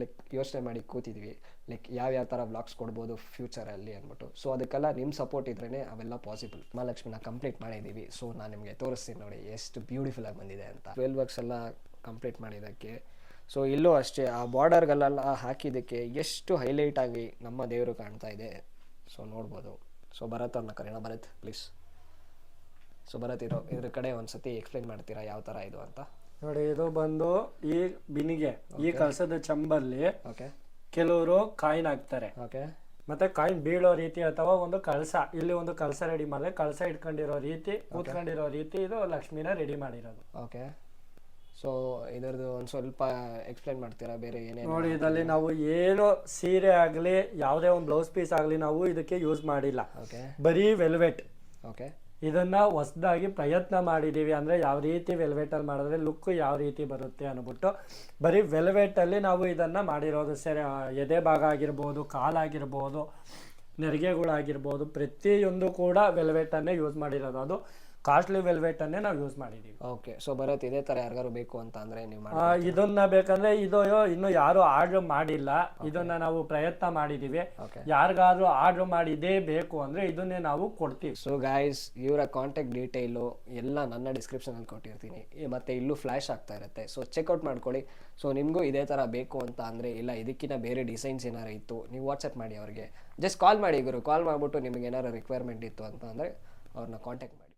[SPEAKER 2] ಲೈಕ್ ಯೋಚನೆ ಮಾಡಿ ಕೂತಿದ್ವಿ, ಲೈಕ್ ಯಾವ್ಯಾವ ಥರ ವ್ಲಾಗ್ಸ್ ಕೊಡ್ಬೋದು ಫ್ಯೂಚರಲ್ಲಿ ಅಂದ್ಬಿಟ್ಟು. ಸೊ ಅದಕ್ಕೆಲ್ಲ ನಿಮ್ಮ ಸಪೋರ್ಟ್ ಇದ್ರೇ ಅವೆಲ್ಲ ಪಾಸಿಬಲ್. ಮಹಾಲಕ್ಷ್ಮಿನ ಕಂಪ್ಲೀಟ್ ಮಾಡಿದ್ದೀವಿ. ಸೊ ನಾನು ನಿಮಗೆ ತೋರಿಸ್ತೀನಿ ನೋಡಿ ಎಷ್ಟು ಬ್ಯೂಟಿಫುಲ್ಲಾಗಿ ಬಂದಿದೆ ಅಂತ. 12 ವರ್ಕ್ಸ್ ಎಲ್ಲ ಕಂಪ್ಲೀಟ್ ಮಾಡಿದ್ದಕ್ಕೆ. ಸೊ ಇಲ್ಲೂ ಅಷ್ಟೇ ಆ ಬಾರ್ಡರ್ಗಳೆಲ್ಲ ಹಾಕಿದ್ದಕ್ಕೆ ಎಷ್ಟು ಹೈಲೈಟ್ ಆಗಿ ನಮ್ಮ ದೇವರು ಕಾಣ್ತಾ ಇದೆ. ಸೊ ನೋಡ್ಬೋದು. ಸೊ ಭರತ್ ಅವ್ರನ್ನ ಕರೆಯೋಣ. ಭರತ್ ಪ್ಲೀಸ್. ಸೊ ಭರತ್ ಇದ್ರ ಕಡೆ ಒಂದ್ಸತಿ ಎಕ್ಸ್ಪ್ಲೈನ್ ಮಾಡ್ತೀರಾ ಯಾವ ಥರ ಇದು ಅಂತ? ನೋಡಿ, ಇದು ಬಂದು ಈ ಬಿನಿಗೆ, ಈ ಕಳಸದ ಚಂಬಲ್ಲಿ ಕೆಲವರು ಕಾಯಿನ್ ಹಾಕ್ತಾರೆ, ಮತ್ತೆ ಕಾಯಿನ್ ಬೀಳೋ ರೀತಿ, ಅಥವಾ ಒಂದು ಕಳಸ, ಇಲ್ಲಿ ಒಂದು ಕಳಸ ರೆಡಿ ಮಾಡಿದ್ರೆ ಕಳಸ ಇಟ್ಕೊಂಡಿರೋ ರೀತಿ, ಕೂತ್ಕೊಂಡಿರೋ ರೀತಿ ಇದು ಲಕ್ಷ್ಮಿನ ರೆಡಿ ಮಾಡಿರೋದು. ಓಕೆ. ಸೊ ಇದರದ್ದು ಒಂದು ಸ್ವಲ್ಪ ಎಕ್ಸ್ಪ್ಲೈನ್ ಮಾಡ್ತೀರಾ ಬೇರೆ ಏನೇನು? ನೋಡಿ, ಇದರಲ್ಲಿ ನಾವು ಏನು ಸೀರೆ ಆಗಲಿ ಯಾವುದೇ ಒಂದು ಬ್ಲೌಸ್ ಪೀಸ್ ಆಗಲಿ ನಾವು ಇದಕ್ಕೆ ಯೂಸ್ ಮಾಡಿಲ್ಲ. ಬರೀ ವೆಲ್ವೆಟ್. ಓಕೆ. ಇದನ್ನ ಹೊಸದಾಗಿ ಪ್ರಯತ್ನ ಮಾಡಿದ್ದೀವಿ. ಅಂದರೆ ಯಾವ ರೀತಿ ವೆಲ್ವೆಟಲ್ಲಿ ಮಾಡಿದ್ರೆ ಲುಕ್ ಯಾವ ರೀತಿ ಬರುತ್ತೆ ಅಂದ್ಬಿಟ್ಟು ಬರೀ ವೆಲ್ವೆಟಲ್ಲಿ ನಾವು ಇದನ್ನು ಮಾಡಿರೋದು. ಸರಿ, ಎದೆ ಭಾಗ ಆಗಿರ್ಬೋದು, ಕಾಲಾಗಿರ್ಬೋದು, ನೆರಿಗೆಗಳಾಗಿರ್ಬೋದು, ಪ್ರತಿಯೊಂದು ಕೂಡ ವೆಲ್ವೆಟನ್ನೇ ಯೂಸ್ ಮಾಡಿರೋದು. ಅದು ಕಾಸ್ಟ್ಲಿ ವೆಲ್ವೆಟ್ ಅನ್ನೇ ನಾವು ಯೂಸ್ ಮಾಡಿದೀವಿ. ಓಕೆ. ಸೊ ಭರತ್, ಇದೇ ತರ ಯಾರಿಗಾರು ಬೇಕು ಅಂತ ಅಂದ್ರೆ ನೀವು ಇದನ್ನ ಬೇಕಂದ್ರೆ ಇದು ಇನ್ನು ಯಾರು ಆರ್ಡರ್ ಮಾಡಿಲ್ಲ, ಇದನ್ನ ನಾವು ಪ್ರಯತ್ನ ಮಾಡಿದೀವಿ. ಯಾರಿಗಾದ್ರೂ ಆರ್ಡರ್ ಮಾಡಿ ಇದೇ ಬೇಕು ಅಂದ್ರೆ ಇದನ್ನೇ ನಾವು ಕೊಡ್ತೀವಿ. ಸೊ ಗೈಸ್, ಇವರ ಕಾಂಟ್ಯಾಕ್ಟ್ ಡೀಟೇಲು ಎಲ್ಲ ನನ್ನ ಡಿಸ್ಕ್ರಿಪ್ಷನ್ ಅಲ್ಲಿ ಕೊಟ್ಟಿರ್ತೀನಿ, ಮತ್ತೆ ಇಲ್ಲೂ ಫ್ಲಾಶ್ ಆಗ್ತಾ ಇರುತ್ತೆ. ಸೊ ಚೆಕ್ಔಟ್ ಮಾಡ್ಕೊಳ್ಳಿ. ಸೊ ನಿಮಗೂ ಇದೇ ತರ ಬೇಕು ಅಂತ ಅಂದ್ರೆ, ಇಲ್ಲ ಇದಕ್ಕಿಂತ ಬೇರೆ ಡಿಸೈನ್ಸ್ ಏನಾರು ಇತ್ತು, ನೀವು ವಾಟ್ಸಪ್ ಮಾಡಿ ಅವ್ರಿಗೆ. ಜಸ್ಟ್ ಕಾಲ್ ಮಾಡಿ ಗುರು. ಕಾಲ್ ಮಾಡ್ಬಿಟ್ಟು ನಿಮಗೆ ಏನಾರು ರಿಕ್ವೈರ್ಮೆಂಟ್ ಇತ್ತು ಅಂತ ಅಂದ್ರೆ ಅವ್ರನ್ನ ಕಾಂಟ್ಯಾಕ್ಟ್ ಮಾಡಿ.